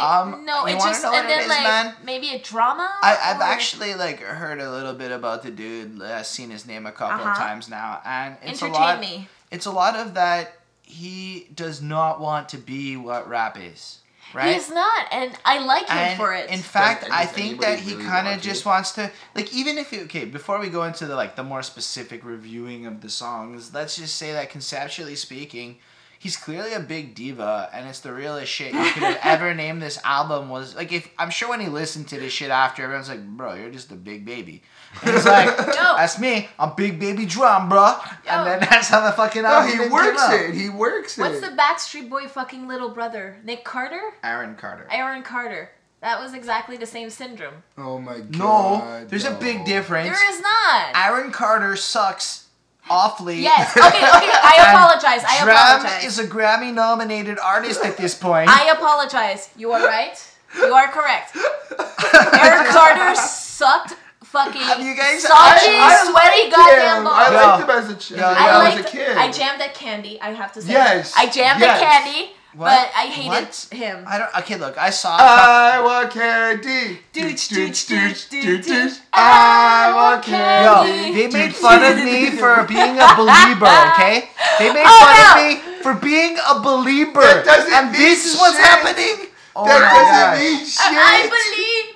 you it wanna just, know what and it then, is, like, man? maybe a drama? I've Or- actually like heard a little bit about the dude. I've seen his name a couple of Uh-huh. times now, and it's Entertain a lot. me. It's a lot of that. He does not want to be what rap is, right? He's not, and I like him And for it. in fact, Does I think that he anybody really kind of want to? just wants to, like, even if you, okay, before we go into the more specific reviewing of the songs, let's just say that conceptually speaking, he's clearly a big diva, and it's the realest shit you could have ever named this album. Was like, if I'm sure when he listened to this shit after, everyone's like, bro, you're just a big baby. And he's like, that's me, I'm Big Baby D.R.A.M, bro. And then that's how the fucking No, album he came works out. it. He works What's it. the Backstreet Boy fucking little brother? Nick Carter? Aaron Carter. Aaron Carter. That was exactly the same syndrome. Oh my god. No, there's a big no. difference. There is not. Aaron Carter sucks awfully. Yes. Okay. I And apologize. I D.R.A.M apologize. is a Grammy-nominated artist at this point. I apologize. You are right. You are correct. Aaron Carter sucked fucking Have you guys- soggy, I sweaty liked goddamn him. balls. I Yo. liked him as a, Yo, when yo. I was a kid. I jammed at Candy, I have to say. Yes, I jammed yes. at Candy, What? but I hated What? him. I don't. Okay, look, I saw. I want candy. Dooch, dooch, dooch, dooch, dooch. I want Yo, candy. they made fun of me for being a believer, okay? They made Oh, fun no. of me for being a believer. That doesn't and this mean is what's shit. happening. Oh That my doesn't gosh. mean shit. I believe.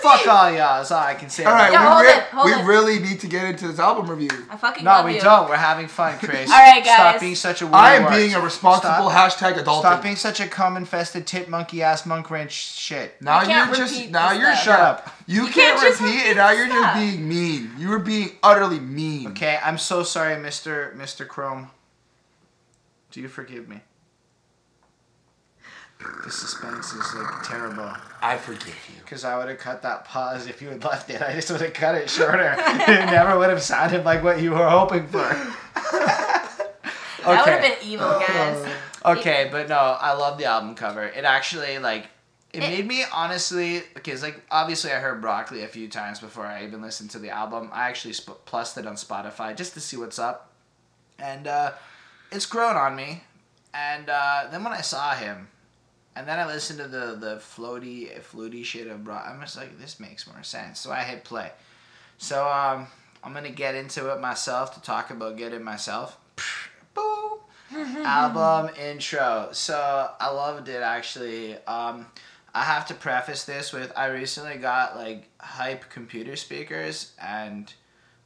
Fuck all y'all. That's all I can say. All right, Yeah, hold we it. really need to get into this album review. I fucking No, love we you. don't. We're having fun, Chris. All right, guys. Stop being such a I am wart. being a responsible hashtag adult. Stop being such a cum-infested tit monkey ass monk wrench shit. Now You can't you're just repeat now this you're stuff. Shut up. You You can't can't just repeat, repeat and now you're stuff. just being mean. You were being utterly mean. Okay, I'm so sorry, Mr. Chrome. Do you forgive me? The suspense is like terrible. I forgive you. Because I would have cut that pause if you had left it. I just would have cut it shorter. It never would have sounded like what you were hoping for. That would have been evil, guys. Okay, but no, I love the album cover. It actually, like, it made me honestly, because, like, obviously I heard Broccoli a few times before I even listened to the album. I actually plussed it on Spotify just to see what's up. And it's grown on me. And then when I saw him, and then I listened to the floaty shit of Broccoli, I'm just like, this makes more sense. So I hit play. So I'm going to get into it myself to talk about Get It Myself. Boom! Album intro. So I loved it, actually. I have to preface this with, I recently got like hype computer speakers, and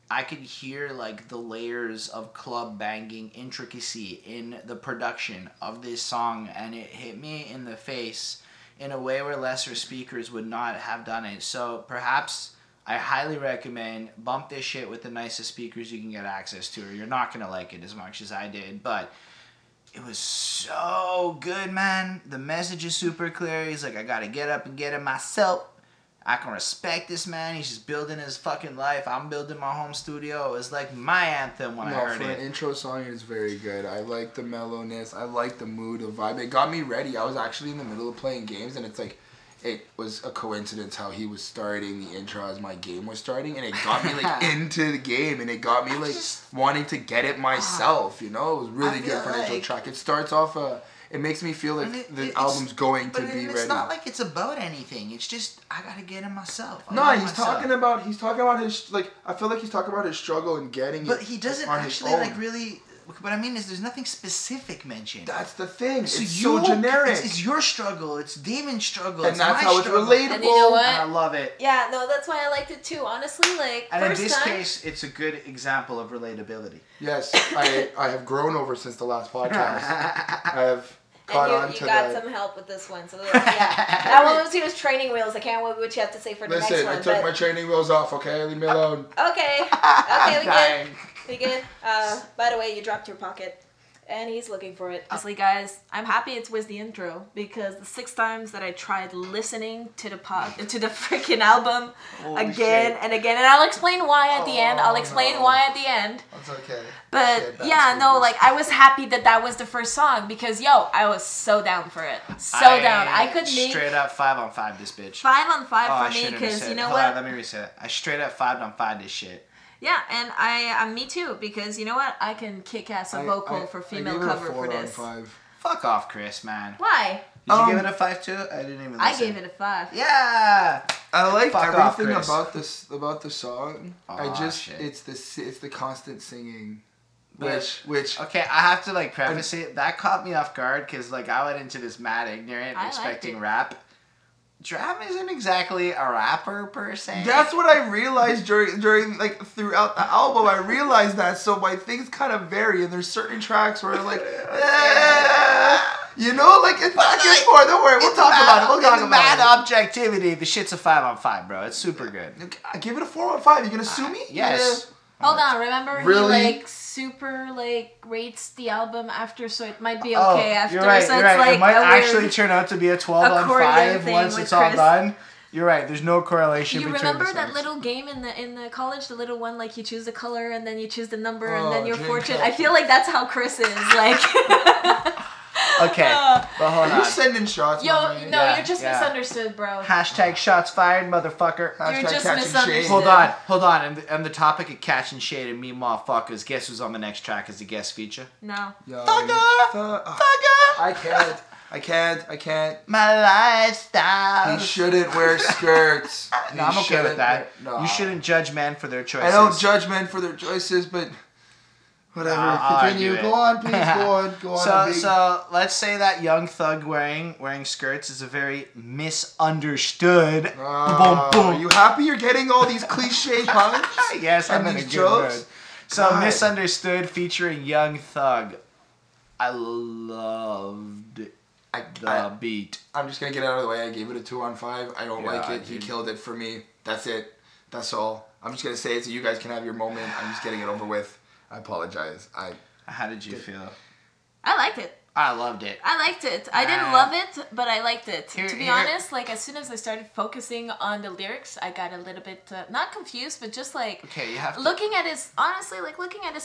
I could hear like the layers of club banging intricacy in the production of this song, and it hit me in the face in a way where lesser speakers would not have done it. So perhaps I highly recommend bump this shit with the nicest speakers you can get access to, or you're not gonna like it as much as I did. But it was so good, man. The message is super clear. He's like, I gotta get up and get it myself. I can respect this man. He's just building his fucking life. I'm building my home studio. It was like my anthem when I heard for it. an intro song, it's very good. I like the mellowness. I like the mood, the vibe. It got me ready. I was actually in the middle of playing games, and it's like, it was a coincidence how he was starting the intro as my game was starting, and it got me like into the game, and it got me like wanting to get it myself. You know, it was really good for an intro track. It starts off it makes me feel like the album's going to be ready. It's not like it's about anything. It's just, I gotta get it myself. No, he's talking about his, like, I feel like he's talking about his struggle in getting it. But he doesn't on actually his own. like really. What I mean is, there's nothing specific mentioned. That's the thing. So It's so generic. It's your struggle. It's Damon's struggle. And it's that's my how it's struggle. relatable. And you know what? And I love it. Yeah, no, that's why I liked it too. Honestly, like, And in first this time, case, it's a good example of relatability. Yes, I have grown over since the last podcast. I have caught on and to you got that. some help with this one. So yeah, that one was he was training wheels. I can't wait what you have to say for the Listen, next one. I took my training wheels off, okay? Leave me alone. Okay, we Dying. good. We good. By the way, you dropped your pocket. And he's looking for it. Honestly, guys, I'm happy it was the intro, because the 6 times that I tried listening to the freaking album again and again, and I'll explain why at the end. I'll explain why at the end. That's okay. But yeah, no, like, I was happy that was the first song, because I was so down for it. Down. I could make straight up 5 on 5 this bitch. 5 on 5 I for me, shouldn't have because said you it. know Hold what? on, let me reset it. I straight up 5 on 5 this shit. Yeah, and me too, because you know what? I can kick ass a vocal for female cover for this. 4 on 5. Fuck off, Chris, man. Why? Did you give it a 5 too? I didn't even listen. I gave it a 5. Yeah. I like Fuck off, everything Chris. about the song. Shit. It's the constant singing, But- which Okay, I have to like preface it. That caught me off guard, because like I went into this mad ignorant, I liked expecting it. rap. D.R.A.M isn't exactly a rapper per se. that's what I realized during like throughout the album. I realized that, so my things kind of vary, and there's certain tracks where like, you know, like it's back and forth. Don't worry, we'll talk about it. We'll talk about mad it. objectivity. The shit's a 5 on 5, bro. It's super good. I give it a 4 on 5. You gonna sue me? Yes. Hold on, remember Really? he like super like rates the album after, so it might be okay after. You're right. So You're it's right. like It might a actually weird... turn out to be a 12 on accordion 5 thing once with it's all Chris. done. You're right. There's no correlation You between remember the that songs. little game in the college, the little one, like you choose the color and then you choose the number and Oh, then your Dream fortune. Catcher. I feel like that's how Chris is like. Okay, but hold Are you on. sending shots? Yo, my man? no, Yeah, you're just yeah. misunderstood, bro. Hashtag shots fired, motherfucker. Hashtag You're just catching misunderstood. shade. Hold on. And the topic of catching shade and me motherfuckers, guess who's on the next track as a guest feature? No. Yo, Fucker! I can't. My lifestyle. He shouldn't wear skirts. No, I'm okay with that. No. You shouldn't judge men for their choices. I don't judge men for their choices, but Whatever. Continue. Go on, please. Go on. Go on. So let's say that young thug wearing skirts is a very misunderstood. Boom, boom. You happy you're getting all these cliche puns? Yes, I'm in a good mood. So God. Misunderstood featuring Young Thug. I loved the beat. I'm just gonna get out of the way. I gave it a 2 on 5. I don't like it. Dude. He killed it for me. That's it. That's all. I'm just gonna say it so you guys can have your moment. I'm just getting it over with. I apologize. How did you feel? I liked it. I loved it. I liked it. I didn't love it, but I liked it. To be honest, like as soon as I started focusing on the lyrics, I got a little bit not confused, but just like okay, you have to... looking at his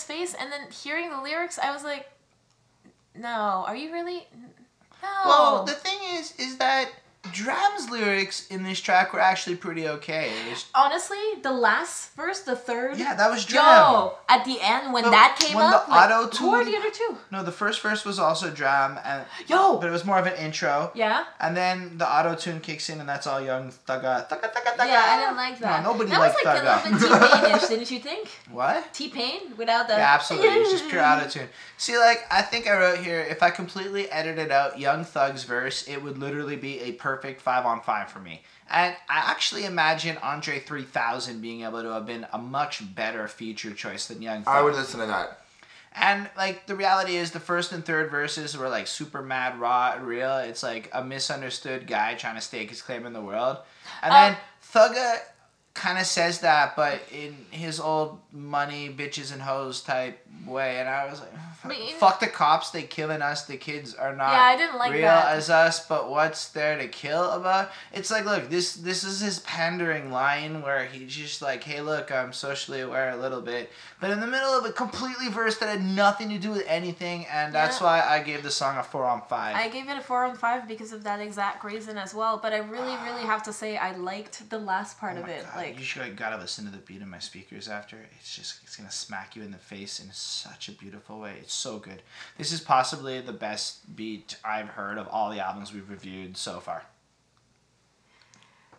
face and then hearing the lyrics, I was like, no, are you really? No. Well, the thing is that D.R.A.M's lyrics in this track were actually pretty okay. Honestly, the last verse, the third. Yeah, that was D.R.A.M. Yo, at the end when that came up, the like, auto-tune... who are the other two? No, the first verse was also D.R.A.M. But it was more of an intro. Yeah. And then the auto-tune kicks in and that's all Young Thugga. Thugga. Yeah, I didn't like that. No, nobody that liked was like Thugga. a little bit T-Pain-ish, didn't you think? What? T-Pain without the... Yeah, absolutely. It's just pure auto-tune. See, like, I think I wrote here, if I completely edited out Young Thug's verse, it would literally be a perfect 5 on 5 for me. And I actually imagine Andre 3000 being able to have been a much better feature choice than Young Thug. I would listen to that. And, like, the reality is the first and third verses were, like, super mad, raw, and real. It's, like, a misunderstood guy trying to stake his claim in the world. And then Thugga kind of says that, but in his old money, bitches and hoes type way. And I was like, fuck the cops, they killing us. The kids are not I didn't like real that. as us, but what's there to kill about? It's like, look, this is his pandering line where he's just like, hey, look, I'm socially aware a little bit. But in the middle of a completely verse that had nothing to do with anything, and that's why I gave the song a 4 on 5. I gave it a 4 on 5 because of that exact reason as well. But I really have to say I liked the last part of it. God, Like, you should gotta listen to the beat in my speakers after. It's gonna smack you in the face in such a beautiful way. It's so good. This is possibly the best beat I've heard of all the albums we've reviewed so far.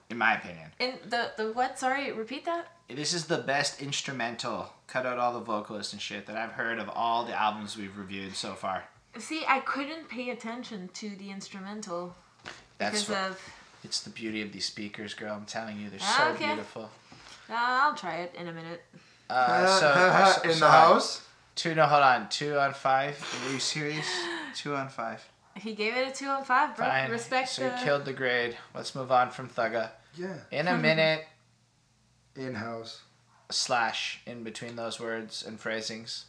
In my opinion. in the what? Sorry, repeat that. This is the best instrumental, cut out all the vocalists and shit, that I've heard of all the albums we've reviewed so far. See, I couldn't pay attention to the instrumental because of. It's the beauty of these speakers, girl. I'm telling you, they're so beautiful. I'll try it in a minute. In the house? 2 on 5. Are you serious? 2 on 5. He gave it a 2 on 5, bro. Fine. Respect. So he killed the grade. Let's move on from Thugga. Yeah. In a minute. In-house. / in between those words and phrasings.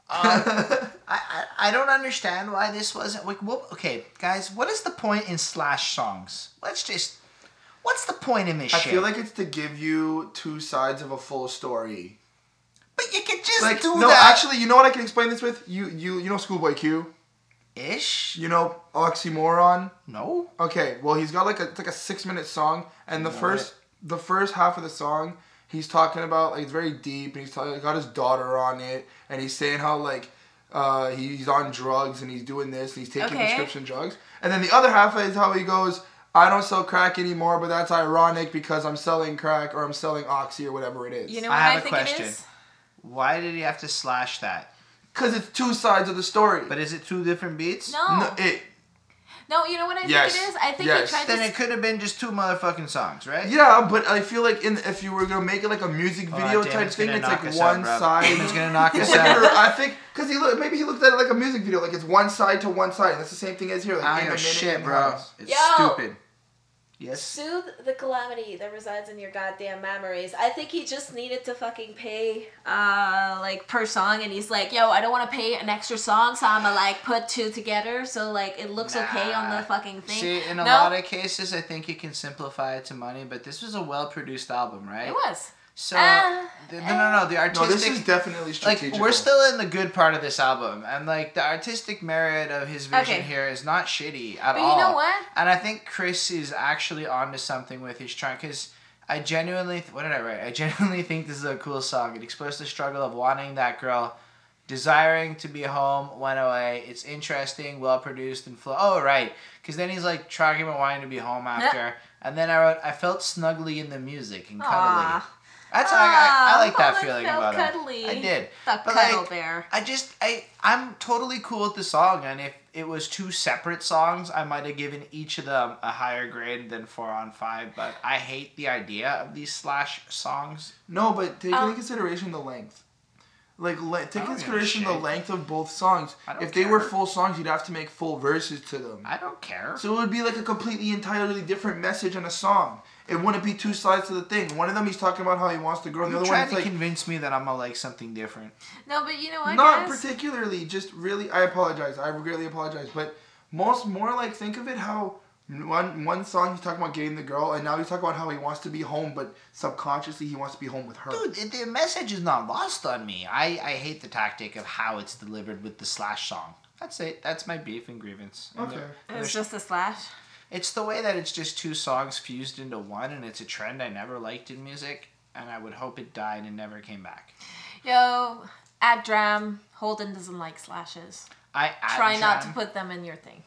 I don't understand why this wasn't like. Okay, guys, what is the point in / songs? What's the point in this shit? I feel like it's to give you 2 sides of a full story. But you can just like, do no, that. actually, you know what I can explain this with? You know Schoolboy Q? Ish? You know Oxymoron? No. Okay, well he's got it's like a 6-minute song, and the first half of the song, he's talking about, like, it's very deep, and he's got his daughter on it, and he's saying how, like, he's on drugs, and he's doing this, and he's taking prescription drugs. And then the other half is how he goes, I don't sell crack anymore, but that's ironic because I'm selling crack, or I'm selling Oxy, or whatever it is. You know what I think it is? Why did he have to / that? Because it's 2 sides of the story. But is it 2 different beats? No, you know what I think it is? I think he tried Then it could have been just 2 motherfucking songs, right? Yeah, but I feel like if you were gonna make it like a music video type thing, it's like one side. Damon's gonna knock us out. I think because maybe he looked at it like a music video, like it's one side to one side. That's the same thing as here. Like, I don't know shit, bro. It's stupid. Yes. Soothe the calamity that resides in your goddamn memories. I think he just needed to fucking pay, like, per song, and he's like, yo, I don't want to pay an extra song, so I'm gonna, like, put 2 together, so, like, it looks okay on the fucking thing. See, in a lot of cases, I think you can simplify it to money, but this was a well-produced album, right? It was. So, no, the artistic... No, this is definitely strategic. Like, we're still in the good part of this album, and, like, the artistic merit of his vision here is not shitty at all. But you know what? And I think Chris is actually onto something with his trying, because I genuinely... What did I write? I genuinely think this is a cool song. It explores the struggle of wanting that girl, desiring to be home, went away. It's interesting, well-produced, and flow. Oh, right. Because then he's, like, talking about wanting to be home after... And then I wrote, I felt snuggly in the music and cuddly. Aw. That's I like that Oh, feeling felt about cuddly. it. I did. The But, cuddle like, bear. I'm totally cool with the song, and if it was 2 separate songs, I might have given each of them a higher grade than 4 on 5, but I hate the idea of these Slash songs. No, but take into consideration the length. Like, take into consideration the length of both songs. If they were full songs, you'd have to make full verses to them. I don't care. So it would be like a completely, entirely different message in a song. It wouldn't be 2 sides to the thing. One of them, he's talking about how he wants to grow, and the other one, Trying it's to like... convince me that I'm gonna like something different. No, but you know what, Not guys? particularly, just really... I apologize. I really apologize. But more like, think of it how... One song he's talking about getting the girl, and now he's talking about how he wants to be home, but subconsciously he wants to be home with her. Dude, the message is not lost on me. I hate the tactic of how it's delivered with the Slash song. That's it. That's my beef and grievance. Okay. It's just a Slash. It's the way that it's just 2 songs fused into one, and it's a trend I never liked in music, and I would hope it died and never came back. Yo, at D.R.A.M, Holden doesn't like slashes. Try not to put them in your thing.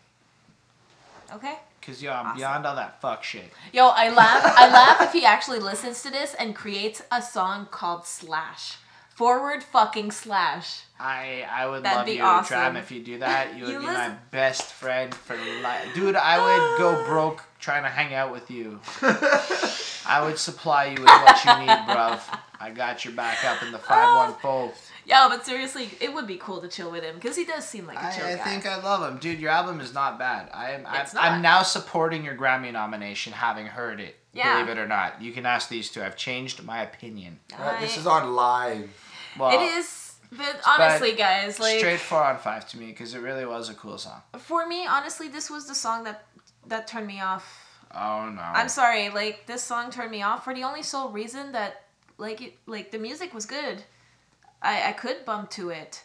Okay? Because, I'm beyond all that fuck shit. Yo, I laugh if he actually listens to this and creates a song called Slash. Forward fucking slash. I would That'd love be you, awesome. D.R.A.M, if you do that. You would You be my listen- best friend for life. Dude, I would go broke trying to hang out with you. I would supply you with what you need, bruv. I got your back up in the 514. Yo, but seriously, it would be cool to chill with him because he does seem like a chill guy. I think I love him. Dude, your album is not bad. It's not. I'm now supporting your Grammy nomination, having heard it. Yeah. Believe it or not. You can ask these 2. I've changed my opinion. This is on live. Well, It is, but honestly, guys, like straight 4 on 5 to me because it really was a cool song. for me, honestly, this was the song that turned me off. Oh no. I'm sorry, like this song turned me off for the only sole reason that like the music was good. I could bump to it,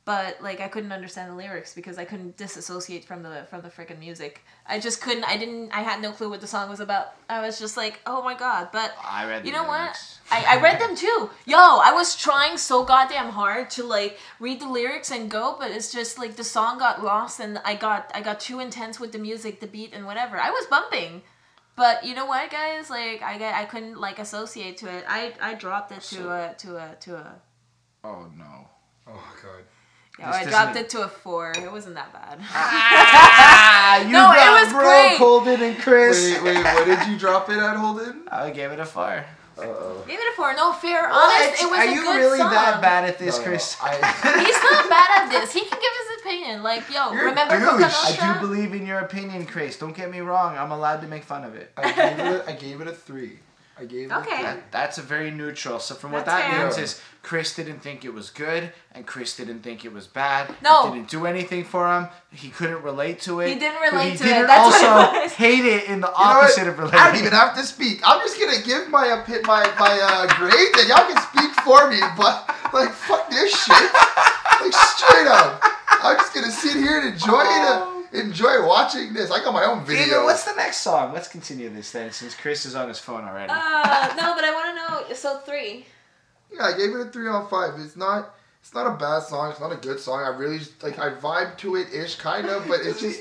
but like I couldn't understand the lyrics because I couldn't disassociate from the freaking music. I just couldn't. I had no clue what the song was about. I was just like, oh my god. But I read the you know lyrics. what? I read them too. Yo, I was trying so goddamn hard to like read the lyrics and go, but it's just like the song got lost and I got too intense with the music, the beat, and whatever. I was bumping. But you know what, guys? Like I couldn't like associate to it. I dropped it to a. Oh no. Oh, God. Yeah, I dropped it to a 4. It wasn't that bad. You No, it was great. Holden and Chris. Wait, what did you drop it at, Holden? I gave it a 4. Uh-oh. Give it a 4. No, fair, honest. It was Are a you good really song. that bad at this, No, Chris? I He's not bad at this. He can give his opinion. Like, yo, You're a remember douche. Coca I Nostra? do believe in your opinion, Chris. Don't get me wrong. I'm allowed to make fun of it. I gave it a 3. I gave it Okay. a 3. That's a very neutral. So from what That's that fair. means is Chris didn't think it was good, and Chris didn't think it was bad. No. It didn't do anything for him. He couldn't relate to it. He didn't but relate he to didn't it. That's what also it was. hate it in the You know what? opposite of relating. I don't even have to speak. I'm just gonna give my grade, and y'all can speak for me. But like, fuck this shit. Like straight up, I'm just gonna sit here and enjoy watching this. I got my own video. David, what's the next song? Let's continue this then, since Chris is on his phone already. No, but I want to know. So 3. Yeah, I gave it a 3 on 5. It's not a bad song. It's not a good song. I really I vibe to it ish, kind of, but it's just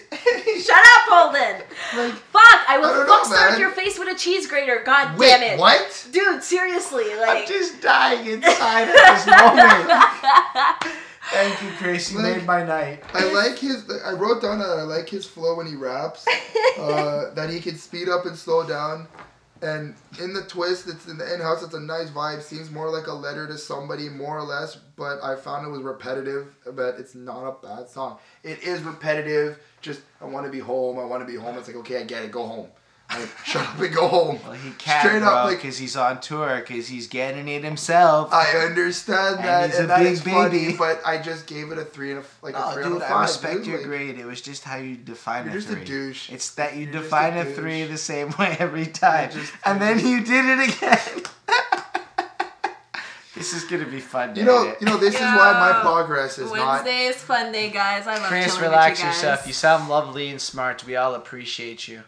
Shut up, Holden. like. Fuck! I will I don't fuck know, start man. your face with a cheese grater. God Wait, damn it. what? Dude, seriously, I'm like. just dying inside at this moment. Thank you, Chris. You Like, made my night. I like his. I wrote down that I like his flow when he raps. That he can speed up and slow down. And in the twist, it's in the in-house. It's a nice vibe. Seems more like a letter to somebody, more or less. But I found it was repetitive. But it's not a bad song. It is repetitive. Just I want to be home. I want to be home. It's like, okay, I get it. Go home. Like, shut up and go home. Well, he can't, Straight bro, up, like, because he's on tour, because he's getting it himself. I understand And that, he's and a that big is funny, baby. but I just gave it a 3 and a No, a 3 dude, and a 5. I respect dude. your Like, grade. It was just how you define You're a just 3. a douche. It's that you You're just define a a 3 douche. the same way every time. You're just- And then you did it again. This is going to be fun. You know, this is why my progress is not. Wednesday is fun day, guys. I love Chris, chilling relax with you guys. yourself. You sound lovely and smart. We all appreciate you.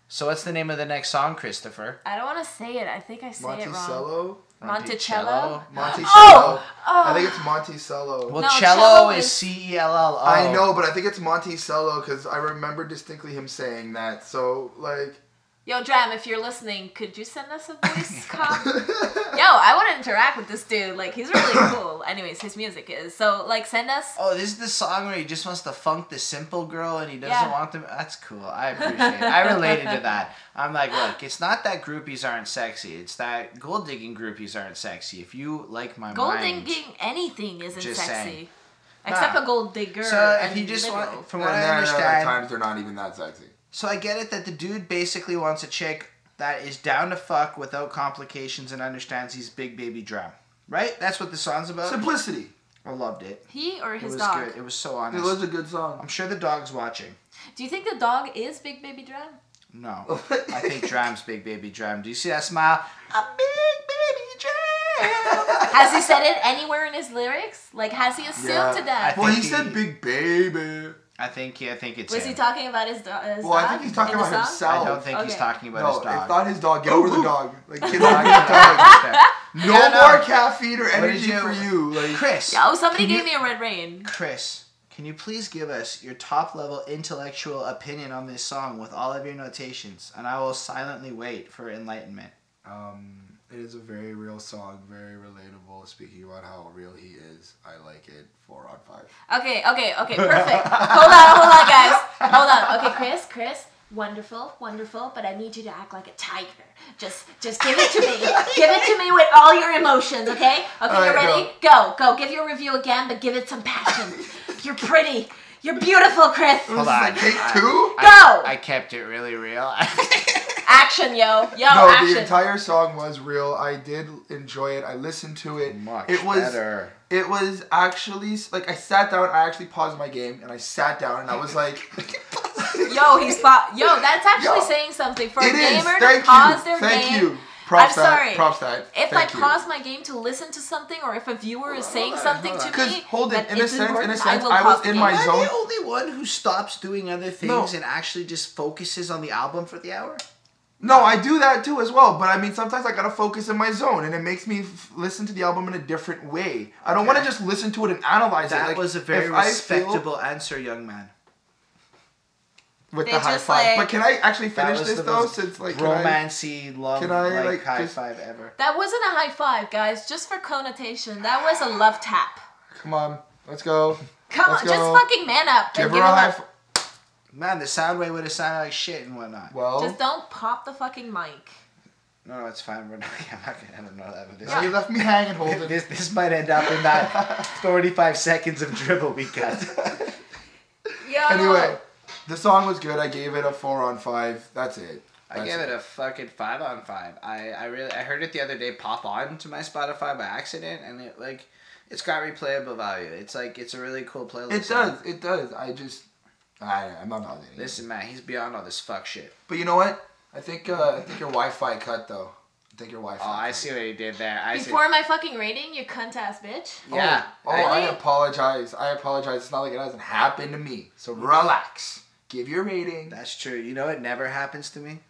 So what's the name of the next song, Christopher? I don't want to say it. I think I say it wrong. Monticello? Monticello? Monticello. Oh! I think it's Monticello. Well, No, cello cello is is- Cello. I know, but I think it's Monticello because I remember distinctly him saying that. So, like, Yo, D.R.A.M, if you're listening, could you send us a voice cop? Yo, I want to interact with this dude. Like, he's really cool. Anyways, his music is. So, like, send us. Oh, this is the song where he just wants to funk the simple girl and he doesn't want them. That's cool. I appreciate it. I related to that. I'm like, look, it's not that groupies aren't sexy. It's that gold digging groupies aren't sexy. If you like my gold mind. digging anything isn't Just sexy. saying. Except a gold digger. So, if and you just liberal. want. From what I At understand. times they're not even that sexy. So, I get it that the dude basically wants a chick that is down to fuck without complications and understands he's Big Baby D.R.A.M. Right? That's what the song's about? Simplicity. I loved it. He or his It was dog? good. It was so honest. It was a good song. I'm sure the dog's watching. Do you think the dog is Big Baby D.R.A.M? No. I think D.R.A.M's Big Baby D.R.A.M. Do you see that smile? I'm Big Baby D.R.A.M. Has he said it anywhere in his lyrics? Like, has he assumed to that? Well, he think said big baby. I think it's Was him. he talking about his dog? Well, I think he's talking about himself. I don't think he's Okay. talking about No, his dog. it's not his dog. Get over the dog. Like, get Dog, over the dog, dog. dog. No Yeah, no. more caffeine or did energy you- for you. Like, Chris. Yo, somebody can you- gave me a red rain. Chris, can you please give us your top level intellectual opinion on this song with all of your notations, and I will silently wait for enlightenment. it is a very real song, very relatable. Speaking about how real he is, I like it. 4 on 5. Okay, perfect. hold on, guys. Hold on. Okay, Chris, wonderful, but I need you to act like a tiger. Just give it to me. Give it to me with all your emotions, okay? Okay, All you right, ready? Go. Give your review again, but give it some passion. You're pretty. You're beautiful, Chris. Hold on. Like take 2? I kept it really real. Action, yo. No, Action. the entire song was real. I did enjoy it. I listened to it. Much it was better. It was actually like I sat down. I actually paused my game and I sat down and I was like, Yo, that's actually Yo. saying something for a "It is. gamer Thank to pause you. their Thank game. you. Props I'm that. sorry. Props that. If Thank I you. pause my game to listen to something, or if a viewer is saying something to Because me, hold it, that in a it's sense, important, I will was pause the in game. my Am I zone. the only one who stops doing other things No. and actually just focuses on the album for the hour? No, I do that too as well. But I mean, sometimes I gotta focus in my zone, and it makes me listen to the album in a different way. I don't want to just listen to it and analyze it. That Like, was a very if I feel- respectable answer, young man. with They the high just, five. like- But can I actually That finish was this the though? most Since like romancy, love, can I, like, like, high just- five ever. That wasn't a high five, guys. Just for connotation, that was a love tap. Come on, let's go. Come Let's on, go. just fucking man up Give and her give a him high. a. Man, the sound wave would have sounded like shit and whatnot. Well, Just don't pop the fucking mic. No, it's fine. We're not, I don't know that. But this, no, you left me hanging, holding. this might end up in that 45 seconds of dribble we cut. Yo. Anyway, the song was good. I gave it a 4 on 5. That's it. I gave it a fucking 5 on 5. I heard it the other day pop on to my Spotify by accident, and it's got replayable value. It's like, it's a really cool playlist. It does. I'm not bothering. Listen, man, he's beyond all this fuck shit. But you know what? I think your Wi-Fi cut though. I think your Wi-Fi. Oh, I cut. see what he did there. Before my fucking rating, you cunt ass bitch. Yeah. Oh, I Really? apologize. It's not like it hasn't happened to me. So relax. Give your rating. That's true. You know it never happens to me?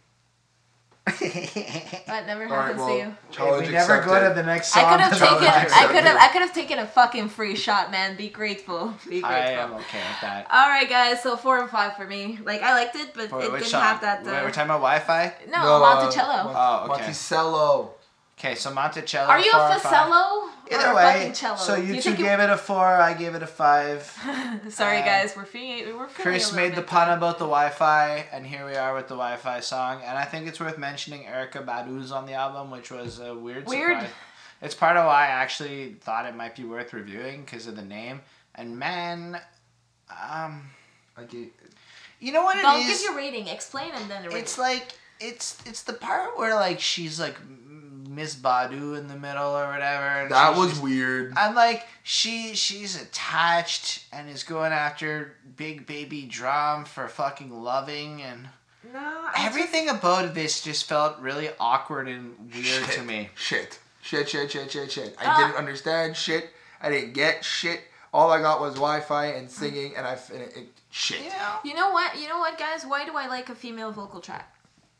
That never All right, happens to well, you. challenge If we never go accepted. to the next song. I could have Challenge taken. accepted. I could have taken a fucking free shot, man. Be grateful. Be grateful. I am okay with that. All right, guys. So 4 and 5 for me. Like I liked it, but Wait, it which didn't song? have that. Wait, we're talking about Wi-Fi? No, Monticello. Oh, okay. Monticello. Okay, so Monticello. Are you 4 a or 5? Facello Either or a way, fucking cello? so you two think gave it a 4, I gave it a 5. Sorry, guys. We're feeling Chris a made little the bit- pun about the Wi-Fi, and here we are with the Wi-Fi song. And I think it's worth mentioning Erykah Badu's on the album, which was a weird surprise. It's part of why I actually thought it might be worth reviewing because of the name. And man, you know what it is? Don't give your rating. Explain and then the rating. It's like it's the part where like she's like Miss Badu in the middle or whatever. And That she's was just- weird. I'm like she's attached and is going after Big Baby D.R.A.M for fucking loving, and no, everything about this just felt really awkward and weird to me. Shit. I didn't understand shit. I didn't get shit. All I got was Wi-Fi and singing, and shit. Yeah. You know what, guys? Why do I like a female vocal track?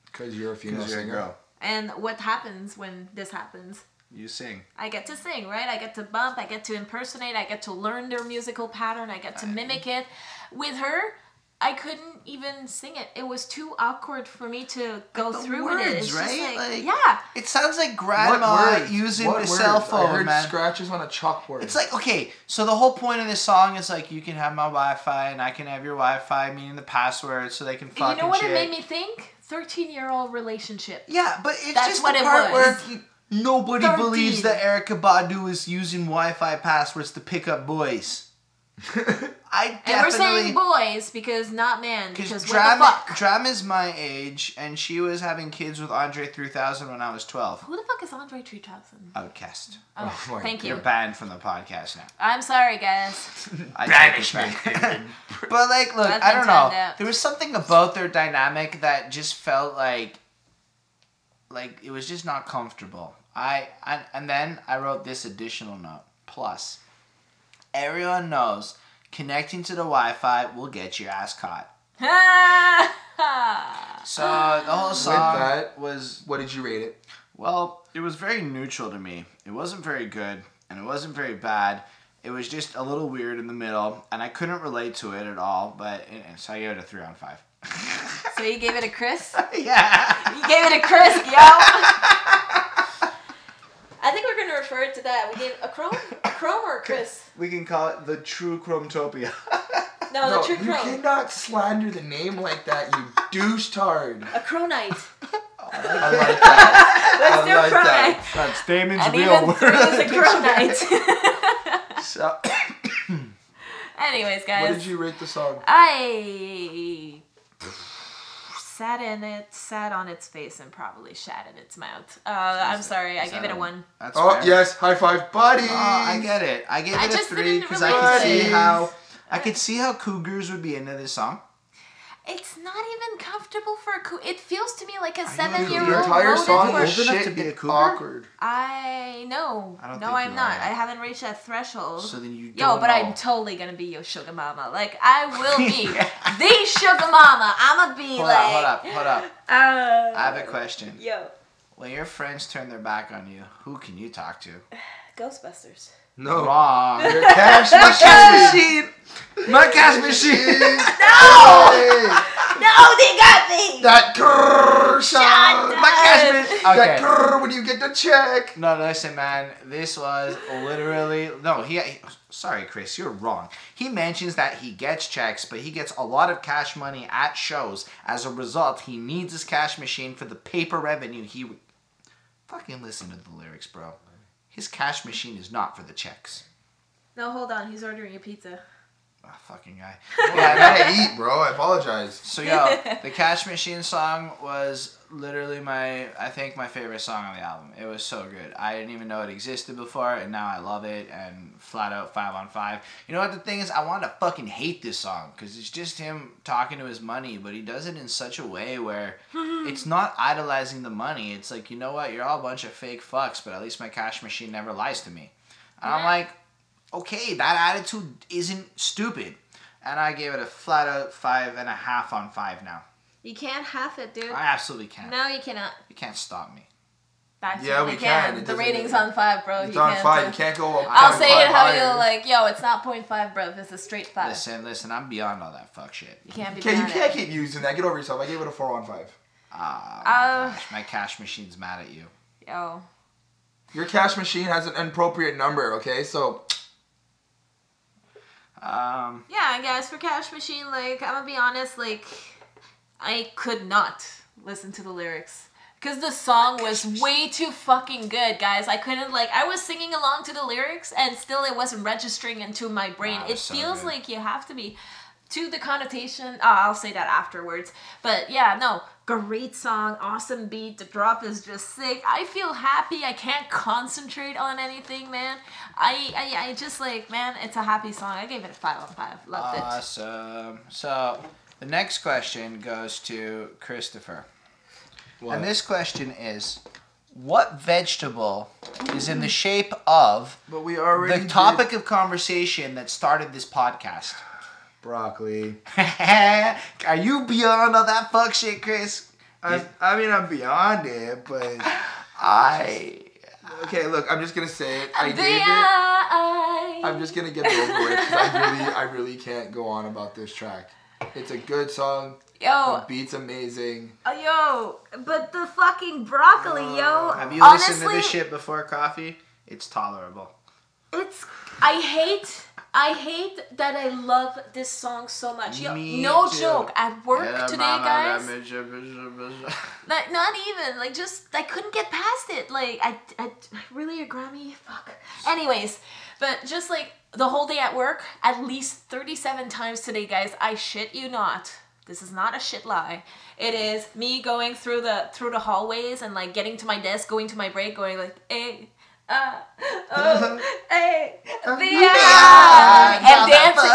Because you're a female Because you're a singer. girl. And what happens when this happens? You sing. I get to sing, right? I get to bump, I get to impersonate, I get to learn their musical pattern, I get to mimic it. With her, I couldn't even sing it. It was too awkward for me to go through words, with it. It's right? just Like, yeah. It sounds like grandma using the cell phone, I heard man. scratches on a chalkboard. It's like, okay, so the whole point of this song is like, you can have my Wi-Fi and I can have your Wi-Fi, meaning the password, so they can fucking You know what shit. it made me think? 13-year-old relationship. Yeah, but it's That's just what the it part was. where nobody 13. believes that Erykah Badu is using Wi-Fi passwords to pick up boys. I definitely... And we're saying boys because not man. Because what Dram, the fuck? Dram is my age, and she was having kids with Andre 3000 when I was 12. Who the fuck is Andre 3000? Outcast. Oh, my thank You're you. banned from the podcast now. I'm sorry, guys. I take it back. But like, look, That's I don't been know. timed out. There was something about their dynamic that just felt like it was just not comfortable. And then I wrote this additional note. Plus, everyone knows connecting to the Wi-Fi will get your ass caught. So the whole song was... What did you rate it? Well, it was very neutral to me. It wasn't very good, and it wasn't very bad. It was just a little weird in the middle, and I couldn't relate to it at all, so I gave it a 3 on 5. So you gave it a Chris? Yeah. You gave it a Chris, yo! I think we're going to refer it to that. We gave a Chrome? A Chrome or a Chris? We can call it the True Chromtopia. No, the True you Chrome. cannot slander the name like that, you douche-tard. A Chronite. I like that. Let's I do like that. Chronite. That's Damon's And real even word. 3 is a Chronite. So, Anyways, What guys. did you rate the song? I sat on its face and probably shat in its mouth. I'm sorry, I gave it a 1. that's Oh, fair. yes, high five, buddy. Oh, I get it. I gave I it a just 3 didn't because relate I to could it. see how cougars would be into this song. It's not even comfortable for a it feels to me like a you- 7-year-old The entire wrote it song for- is old enough shit to be a and cougar? awkward. I know. I don't No, think I'm you not. are. I haven't reached that threshold. So then you Yo, don't but know. I'm totally gonna be your sugar mama. Like, I will be the sugar mama. I'ma be Hold like... up. I have a question. Yo. When your friends turn their back on you, who can you talk to? Ghostbusters. No. Wrong. Your cash machine. My cash machine. No! No, they got me! That grrr sound. Shut My cash machine. That Okay. grrr when you get the check. No, listen, man. This was literally sorry, Chris, you're wrong. He mentions that he gets checks, but he gets a lot of cash money at shows. As a result, he needs his cash machine for the paper revenue. Fucking listen to the lyrics, bro. His cash machine is not for the checks. No, hold on. He's ordering a pizza. Oh, fucking guy. I gotta eat, bro. I apologize. So, yo, the Cash Machine song was literally my favorite song on the album. It was so good. I didn't even know it existed before, and now I love it, and flat out 5 on 5. You know what the thing is? I want to fucking hate this song, because it's just him talking to his money, but he does it in such a way where it's not idolizing the money. It's like, you know what? You're all a bunch of fake fucks, but at least my cash machine never lies to me. And I'm like, okay, that attitude isn't stupid. And I gave it a flat out 5.5 on 5 now. You can't half it, dude. I absolutely can. No, you cannot. You can't stop me. Actually, Yeah, we can. It The doesn't rating's matter. on 5, bro. It's you on can't, 5. You can't go up. I'll say it how higher. you're like, yo, it's not 0.5, bro. It's a straight 5. Listen, I'm beyond all that fuck shit. You can't be Okay, you beyond can't it. keep using that. Get over yourself. I gave it a 4 on 5. Gosh, my cash machine's mad at you. Yo. Your cash machine has an inappropriate number, okay? So, Yeah, guys, for Cash Machine, like, I'm gonna be honest, like, I could not listen to the lyrics. Because the song was way too fucking good, guys. I couldn't, like, I was singing along to the lyrics, and still it wasn't registering into my brain. Wow, It so feels good. like you have to be, to the connotation, I'll say that afterwards. But, yeah, no, great song, awesome beat, the drop is just sick. I feel happy, I can't concentrate on anything, man. I just, like, man, it's a happy song. I gave it a 5 on 5. Loved it. Awesome. So, the next question goes to Christopher. And this question is, what vegetable is in the shape of but we already the topic of conversation that started this podcast? Broccoli. Are you beyond all that fuck shit, Chris? I mean, I'm beyond it, but... Okay, look, I'm just gonna say it. I gave it... I'm just gonna get it over with, because I really can't go on about this track. It's a good song. Yo. The beat's amazing. Yo, but the fucking broccoli, yo. Have you Honestly, listened to this shit before coffee? It's tolerable. I hate that I love this song so much. Yo, Me no too. joke. At work today, guys. Not even. Like, just, I couldn't get past it. Like, I really a Grammy? Fuck. Anyways, but just like the whole day at work, at least 37 times today, guys, I shit you not. This is not a shit lie. It is me going through the hallways and like getting to my desk, going to my break, going like, hey, hey, and dancing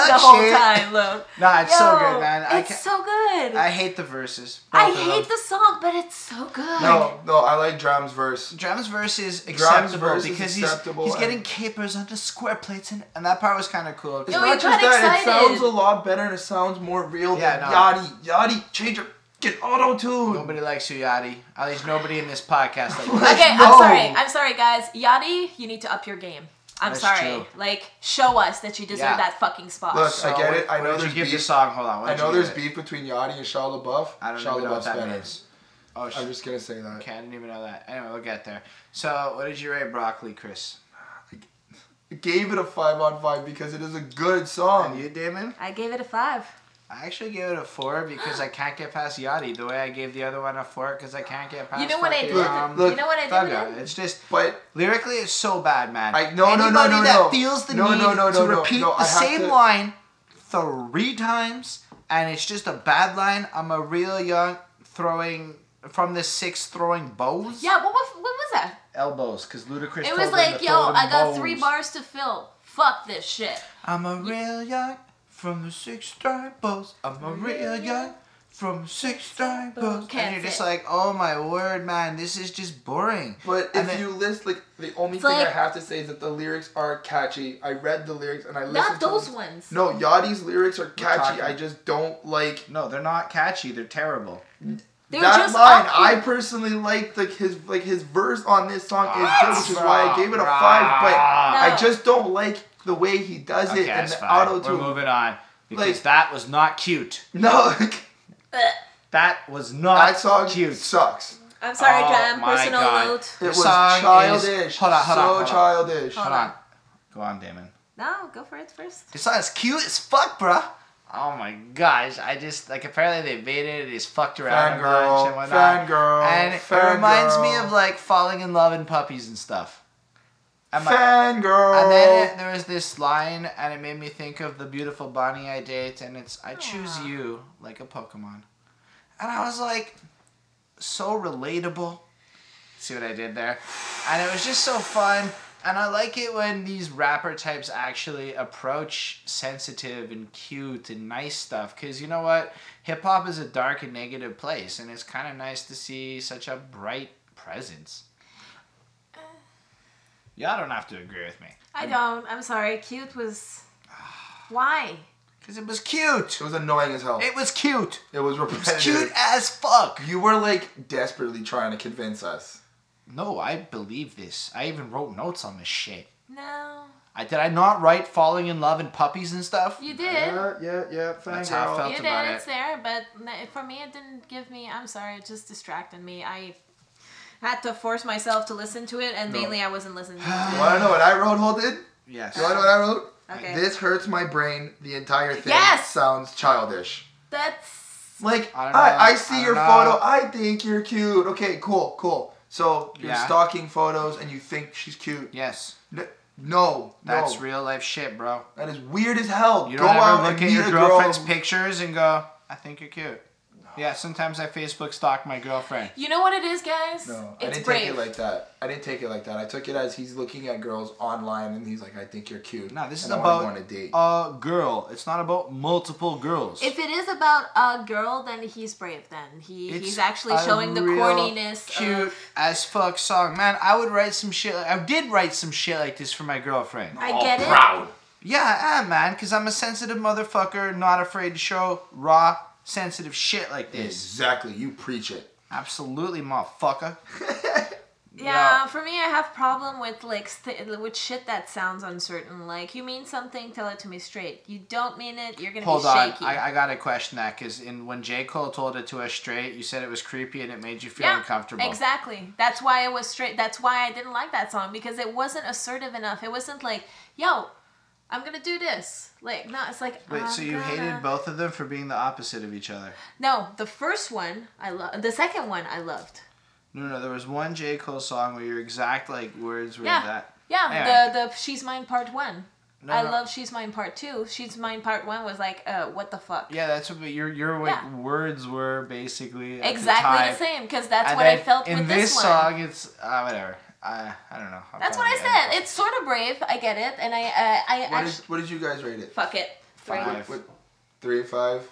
the whole time, look. Nah, it's so good, man. It's so good. I hate the verses. I hate the song, but it's so good. No, I like D.R.A.M's verse. D.R.A.M's verse is D.R.A.M's acceptable verse is because acceptable he's and- getting capers onto square plates, and that part was kind of cool. It's Yo, not he just got that, excited. it sounds a lot better and it sounds more real Yeah, than no. Yachty. Yachty, change your get auto-tune. Nobody likes you, Yachty. At least nobody in this podcast. Okay, No. I'm sorry, guys. Yachty, you need to up your game. I'm That's sorry. true. like, show us that you deserve Yeah. that fucking spot. Look, So I get it. I what know did there's you give beef. the song? Hold on. I know there's beef between Yachty and Shia LaBeouf. I don't Shia even know what LaBeouf's that better. means. Oh, I'm just gonna say that. okay, I didn't even know that. Anyway, we'll get there. So, what did you rate Broccoli, Chris? I gave it a 5 on 5 because it is a good song. And you, Damon? I gave it a 5. I actually gave it a 4 because I can't get past Yachty. The way I gave the other one a 4 because I can't get past. You know what I fucking, did? Look, you know what I did Thugger. with it? It's just But lyrically, it's so bad, man. No, Anybody that feels the need to no, repeat no, the I have same to- line 3 times, and it's just a bad line. I'm a real young throwing from the 6 throwing bows. Yeah, what was that? Elbows, because Ludacris. It told was them like, to yo, throw them I got bows. 3 bars to fill. Fuck this shit. I'm a real young from the 6 striped bows. I'm a real young from 6 striped bows. Can't And you're just fit. like, oh my word, man, this is just boring. But And if then- you list, like, the only It's thing I like- have to say is that the lyrics are catchy. I read the lyrics and I listened Not to those them. ones. No, Yachty's lyrics are catchy. talking- I just don't like No, they're not catchy. They're terrible. They were that just line. awkward. I personally like his verse on this song is good, which is why I gave it a 5. But Ah. I just don't like the way he does it Okay, and that's the fine. auto We're tune. moving on. Because Like- that was not cute. No, That was not that song cute. sucks. I'm sorry, Oh Dram. my Personal God. note. It This was song is- childish. Hold on, hold on, so hold on. childish. Hold on. Go on, Damon. No, go for it first. This song is cute as fuck, bruh. Oh my gosh. I just, like, apparently they made it. It is fucked around a bunch and whatnot. Fangirl. And it reminds me of, like, falling in love and puppies and stuff. And Fangirl. And then there was this line, and it made me think of the beautiful Bonnie I date, and it's, I choose you like a Pokemon. And I was like, so relatable. See what I did there? And it was just so fun. And I like it when these rapper types actually approach sensitive and cute and nice stuff. Because you know what? Hip-hop is a dark and negative place, and it's kind of nice to see such a bright presence. Y'all don't have to agree with me. I don't. I'm sorry. Cute was... Why? Because it was cute. It was annoying as hell. It was cute. It was It repetitive. was cute as fuck. You were like desperately trying to convince us. No, I believe this. I even wrote notes on this shit. No. Did I not write falling in love and puppies and stuff? You did. Yeah. That's how I felt You did. about It's it. there, but for me, it didn't give me... I'm sorry. It just distracted me. I had to force myself to listen to it, and mainly I wasn't listening to You it. want to know what I wrote, Holden? Yes. You want to know what I wrote? Okay. This hurts my brain. The entire thing Yes! sounds childish. That's... Like, I don't know. I see I your don't photo. know. I think you're cute. Okay, cool. So you're Yeah. stalking photos and you think she's cute. Yes. No. That's real life shit, bro. That is weird as hell. You Go don't out ever and look at meet your a girlfriend's girl. pictures and go, I think you're cute. Yeah, sometimes I Facebook stalk my girlfriend. You know what it is, guys? No, I It's didn't brave. take it like that. I took it as he's looking at girls online and he's like, I think you're cute. No, this is and I wanna about go on a date. a girl. It's not about multiple girls. If it is about a girl, then he's brave. Then he's actually a showing the real corniness. cute Of, as fuck song, man. I would write some shit. I did write some shit like this for my girlfriend. I get it. Proud. Yeah, I am, man, because I'm a sensitive motherfucker, not afraid to show raw, sensitive shit like this. Exactly. You preach it. Absolutely, motherfucker. Yeah, for me, I have problem with like with shit that sounds uncertain. Like, you mean something, tell it to me straight. You don't mean it, you're gonna Hold be on, shaky. I gotta question that because when J. Cole told it to us straight, you said it was creepy and it made you feel uncomfortable. Exactly. That's why it was straight. That's why I didn't like that song, because it wasn't assertive enough. It wasn't like, yo, I'm gonna do this. Like, no, it's like. Wait, so you hated both of them for being the opposite of each other? No, the first one I loved. The second one I loved. No, there was one J. Cole song where your exact like words were that. Yeah, anyway. the She's Mine Part 1. I love She's Mine Part 2. She's Mine Part 1 was like, what the fuck? Yeah, that's what your like words were basically exactly the same, because that's what I felt with this one. In this song, it's whatever. I don't know. That's what I said. It's sort of brave. I get it, and What did you guys rate it? Fuck it. 3. 5. 3, 5.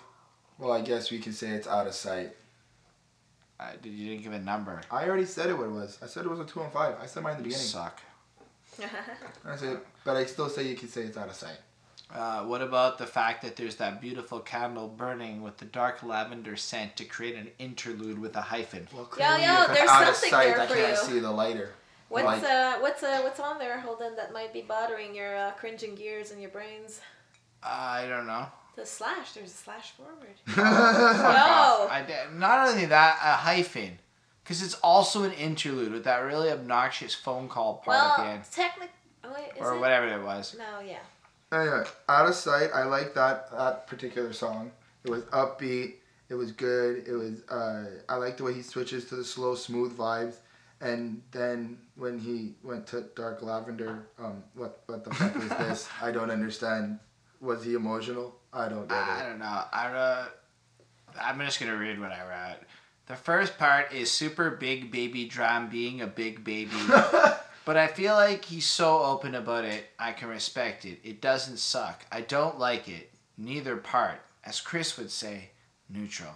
Well, I guess we can say it's out of sight. You didn't give a number. I already said it what it was. I said it was a 2 and 5. I said mine in the beginning. Suck. I said, but I still say you can say it's out of sight. What about the fact that there's that beautiful candle burning with the dark lavender scent to create an interlude with a hyphen? Well, clearly, if it's there's out of something sight, there I for can't you. see the lighter. What's on there, Holden, that might be bothering your cringing gears and your brains? I don't know. The slash. There's a slash forward. Fuck off. Not only that, a hyphen. Because it's also an interlude with that really obnoxious phone call part at the end. Technically... Oh, wait, is or it? whatever it was. No, yeah. Anyway, out of sight. I like that particular song. It was upbeat. It was good. It was. I like the way he switches to the slow, smooth vibes. And then when he went to Dark Lavender, what the fuck is this? I don't understand. Was he emotional? I don't get it. I don't know. I'm just gonna read what I wrote. The first part is super Big Baby D.R.A.M being a big baby. But I feel like he's so open about it, I can respect it. It doesn't suck. I don't like it. Neither part. As Chris would say, neutral.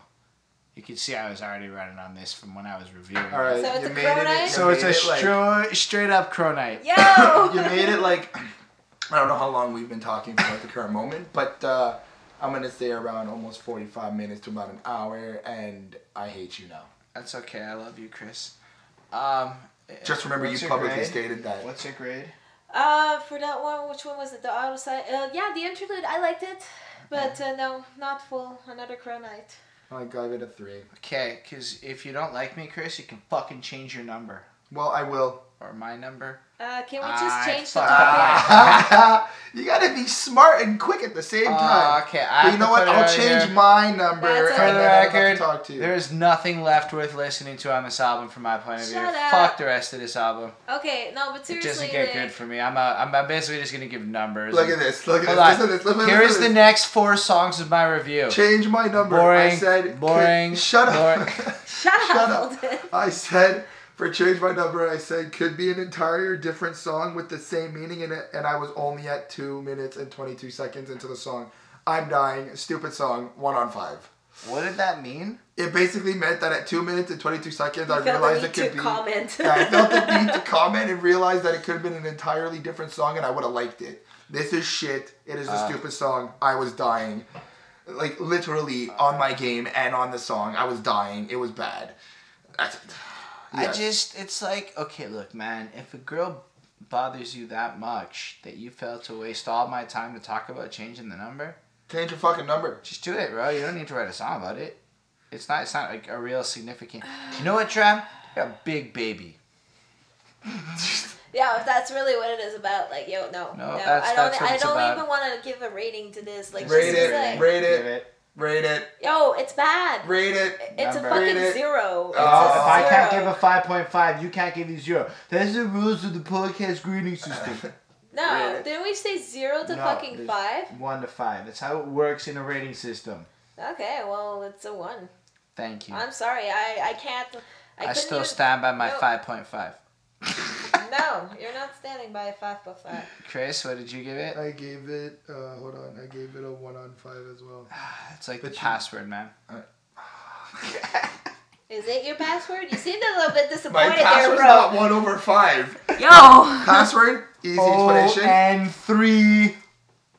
You can see I was already running on this from when I was reviewing it. All right, So it's a Crow Night? So it's a straight up Crow Night. Yo! You made it like, I don't know how long we've been talking for at the current moment, but I'm going to say around almost 45 minutes to about an hour, and I hate you now. That's okay. I love you, Chris. Just remember you publicly stated that. What's your grade? For that one, which one was it? The auto side? Yeah, the interlude, I liked it. But no, not full. Another Crow Night. I gave it a 3. Okay, because if you don't like me, Chris, you can fucking change your number. Well, I will. Or my number. Can we just change the topic? You gotta be smart and quick at the same time. Okay, But you know what? I'll change my number. That's For okay. the and then I'll have to record, talk to you. there is nothing left worth listening to on this album from my point of view. Shut up. Fuck the rest of this album. Okay, no, but It seriously. doesn't get good for me. I'm basically just gonna give numbers. Look at this. Look at Hold this. on. Listen to this. Listen Here to is this. the next 4 songs of my review. Change my number. Boring. I said. Boring. Shut up. Boring. Shut up, Holden. I said. For change my number, I said could be an entire different song with the same meaning in it, and I was only at 2 minutes and 22 seconds into the song. I'm dying. Stupid song. 1 on 5. What did that mean? It basically meant that at 2 minutes and 22 seconds, I You felt realized the it need could to be. comment. Yeah, I felt the need to comment and realized that it could have been an entirely different song, and I would have liked it. This is shit. It is a stupid song. I was dying, like literally on my game and on the song. I was dying. It was bad. That's it. Yes. It's like, okay, look, man, if a girl bothers you that much that you felt to waste all my time to talk about changing the number, Change your fucking number. just do it, bro. You don't need to write a song about it. It's not like a real significant. You know what, Tram? You're a big baby. Yeah, if that's really what it is about, like, yo, no, that's I what don't it's about. even want to give a rating to this. Like, Rate just it. like, Rate Give it. it. Rate it. yo, it's bad. Rate it. It's Number. a fucking Rate it. 0. It's If a I 0. can't give a 5.5, you can't give me 0. That's the rules of the podcast grading system. No, Rate it. didn't we say 0 to No, fucking there's 5? 1 to 5. That's how it works in a rating system. Okay, well, it's a 1. Thank you. I'm sorry, I can't. I couldn't still use- stand by my No. 5.5. No, you're not standing by a 5.5. Chris, what did you give it? I gave it. Hold on. I gave it a 1 on 5 as well. It's like But the you- password, man. Is it your password? You seemed a little bit My disappointed there, password's bro. not 1 over 5. Yo! Password. Easy explanation. and 3.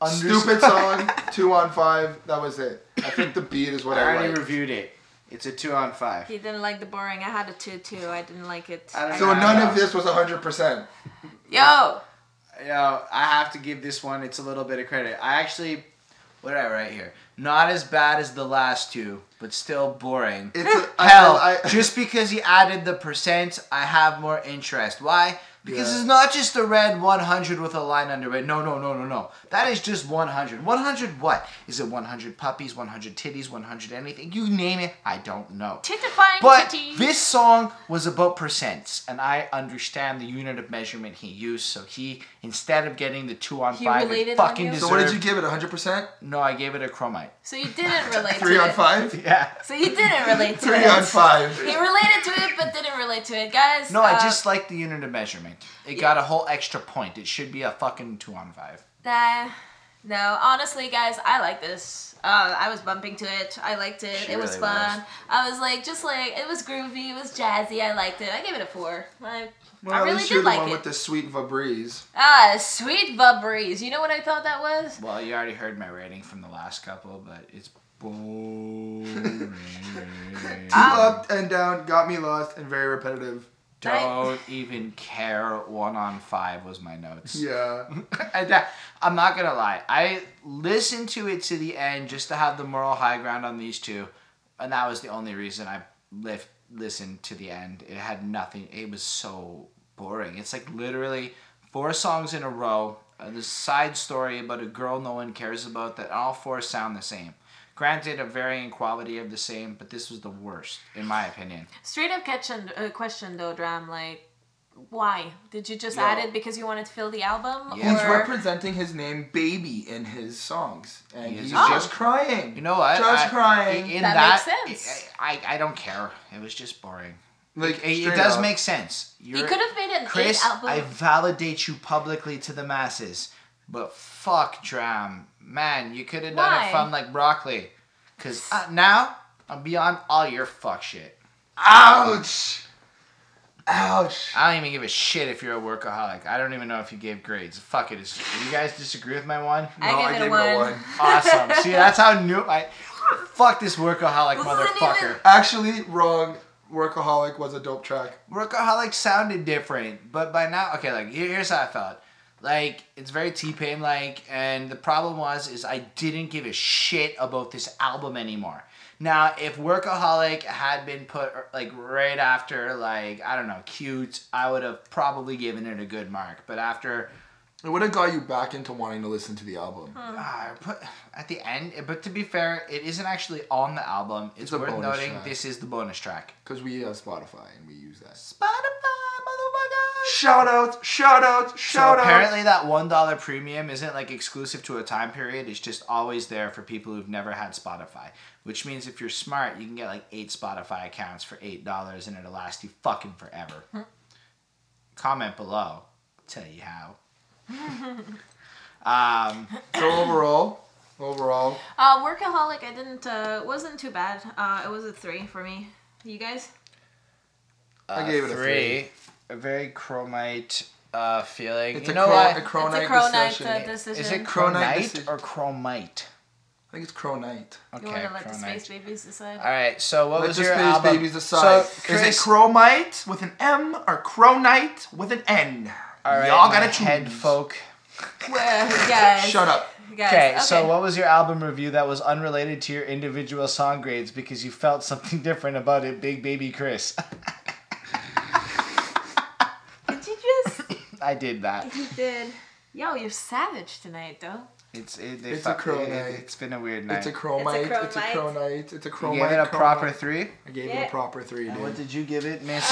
Stupid song. 2 on 5. That was it. I think the beat is what I I already like. reviewed it. It's a 2 on 5. He didn't like the boring. I had a 2 too. I didn't like it. So none of this was 100%. Yo! I have to give this one, it's a little bit of credit. I actually, what did I write here? Not as bad as the last two, but still boring. Just because he added the percent, I have more interest. Why? Because it's not just a red 100 with a line under it. No. That is just 100. 100 what? Is it 100 puppies, 100 titties, 100 anything? You name it, I don't know. Titifying But titties. this song was about percents, and I understand the unit of measurement he used, so he, instead of getting the 2 on 5, it fucking deserved... So what did you give it, 100%? No, I gave it a chromite. So you didn't relate to it. 3 on 5? Yeah. So you didn't relate to 3 it. 3 on 5. He related to it, but didn't relate to it. Guys, No, I just like the unit of measurement. It got a whole extra point. It should be a fucking 2 on 5. No, honestly, guys, I like this. I was bumping to it. I liked it. It was really fun. was. I was like, it was groovy. It was jazzy. I liked it. I gave it a 4. I Well, at really least you're did the like one it. with the sweet Vabreeze. Sweet Vabreeze. You know what I thought that was? Well, you already heard my rating from the last couple, but it's boring. Up and down, got me lost, and very repetitive. Don't even care. 1 on 5 was my notes. Yeah. I'm not gonna lie. I listened to it to the end just to have the moral high ground on these two, and that was the only reason I listened to the end. It had nothing. It was so boring. It's like literally 4 songs in a row. This side story about a girl no one cares about. That all 4 sound the same. Granted, a varying quality of the same, but this was the worst, in my opinion. Straight up question though, Dram. Like, why did you just add it because you wanted to fill the album? He's or... representing his name Baby in his songs. And he's Oh. just crying. You know what? Just crying. In That makes sense. I don't care. It was just boring. Like, It straight does up. make sense. You could have made an Chris, 8 album. I validate you publicly to the masses. But fuck Dram. Man, you could have done Why? it fun like Brocoli. Because now, I'm beyond all your fuck shit. Ouch! Ouch! I don't even give a shit if you're a workaholic. I don't even know if you gave grades. Fuck it. You guys disagree with my one? I gave it a 1. Awesome. See, that's how fuck this workaholic This isn't motherfucker. even- Actually, wrong. Workaholic was a dope track. Workaholic sounded different, but by now, okay, like here's how I felt. Like, it's very T-Pain like, and the problem is I didn't give a shit about this album anymore. Now, if Workaholic had been put like right after, like, I don't know, Cute, I would have probably given it a good mark. But after It would have got you back into wanting to listen to the album. at the end, but to be fair, it isn't actually on the album. It's a worth bonus noting track. this is the bonus track. Because we have Spotify and we use that. Spotify, motherfucker! Shout out! Shout out! So Shout out! apparently that $1 premium isn't like exclusive to a time period. It's just always there for people who've never had Spotify. Which means if you're smart, you can get like 8 Spotify accounts for $8 and it'll last you fucking forever. Comment below. I'll tell you how. So overall, Workaholic, I didn't, wasn't too bad. It was a 3 for me. You guys? I gave it a 3. A very chromite feeling. It's you a know cro- what? a Cronite It's a Cronite decision. decision. Is it Cronite cronite decision. or chromite? I think it's Cronite. Okay, You want to let the chromite. Space Babies decide? All right. So what Let was the your Space album? Babies decide. So Is Chris, it Chromite with an M or Cronite with an N? all right, Y'all my gotta choose. head folk. Well, guys. Shut up. Guys, Okay, so what was your album review that was unrelated to your individual song grades because you felt something different about it, Big Baby Chris? Did you just... I did that. You did. Yo, you're savage tonight, though. It's a Cronite. It's been a weird night. It's a Chromite. It's a Chromite. Cronite. It's a You Chromite. gave it a proper Chromite. 3? I gave it Yeah. a proper 3, And dude. what did you give it, Miss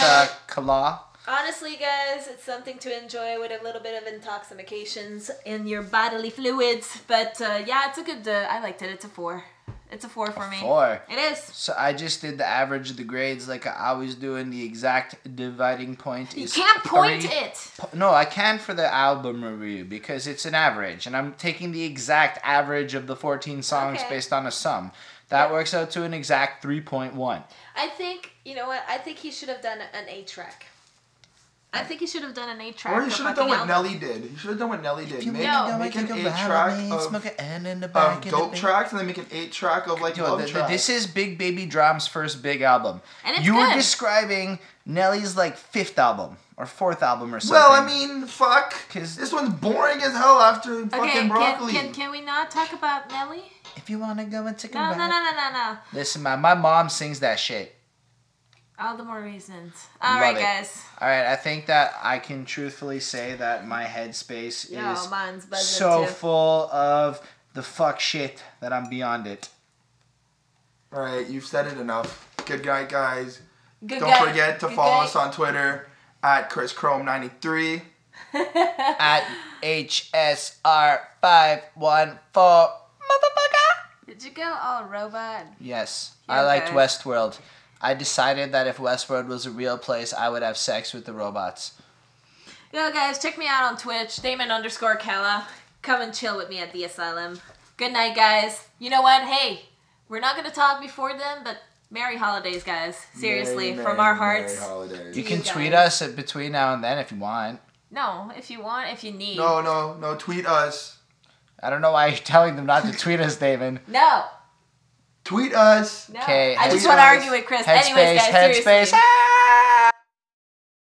Kalah? Honestly, guys, it's something to enjoy with a little bit of intoxications in your bodily fluids. But yeah, it's a good. I liked it. It's a 4. It's a 4 for me. 4. It is. So I just did the average of the grades like I always do, and the exact dividing point You is can't point 3. it. No, I can for the album review because it's an average, and I'm taking the exact average of the 14 songs Okay. based on a sum. That Yeah. works out to an exact 3.1. I think, you know what? I think he should have done an 8 track. I think he should have done an 8-track. Or he should have done what Nelly did. He should have done what Nelly did. Make an 8-track of dope tracks, and then make an 8-track of like love tracks. This is Big Baby D.R.A.M's first big album. And it's you good. were describing Nelly's like 5th album or 4th album or something. Well, I mean, fuck. This one's boring as hell after fucking Broccoli. Can we not talk about Nelly? If you wanna go and take a No. Listen, my mom sings that shit. All the more reasons. All right, guys. All right, I think that I can truthfully say that my headspace is mine's buzzing so too. full of the fuck shit that I'm beyond it. All right, you've said it enough. Good night, guys. Don't forget to follow us on Twitter at ChrisChrome93. At HSR514. Motherfucker! Did you go all robot? Yes, Yeah, I liked guys. Westworld. I decided that if Westworld was a real place, I would have sex with the robots. Yo, guys, check me out on Twitch, Daemon_Kalah. Come and chill with me at the asylum. Good night, guys. You know what? Hey, we're not going to talk before then, but Merry holidays, guys. Seriously, from our hearts. Merry holidays. You can tweet us between now and then if you want. No, if you want, if you need. No, tweet us. I don't know why you're telling them not to tweet us, David. No. Tweet us. No. Okay, I just Headspace. want to argue with Chris. Anyways, guys, seriously. Headspace.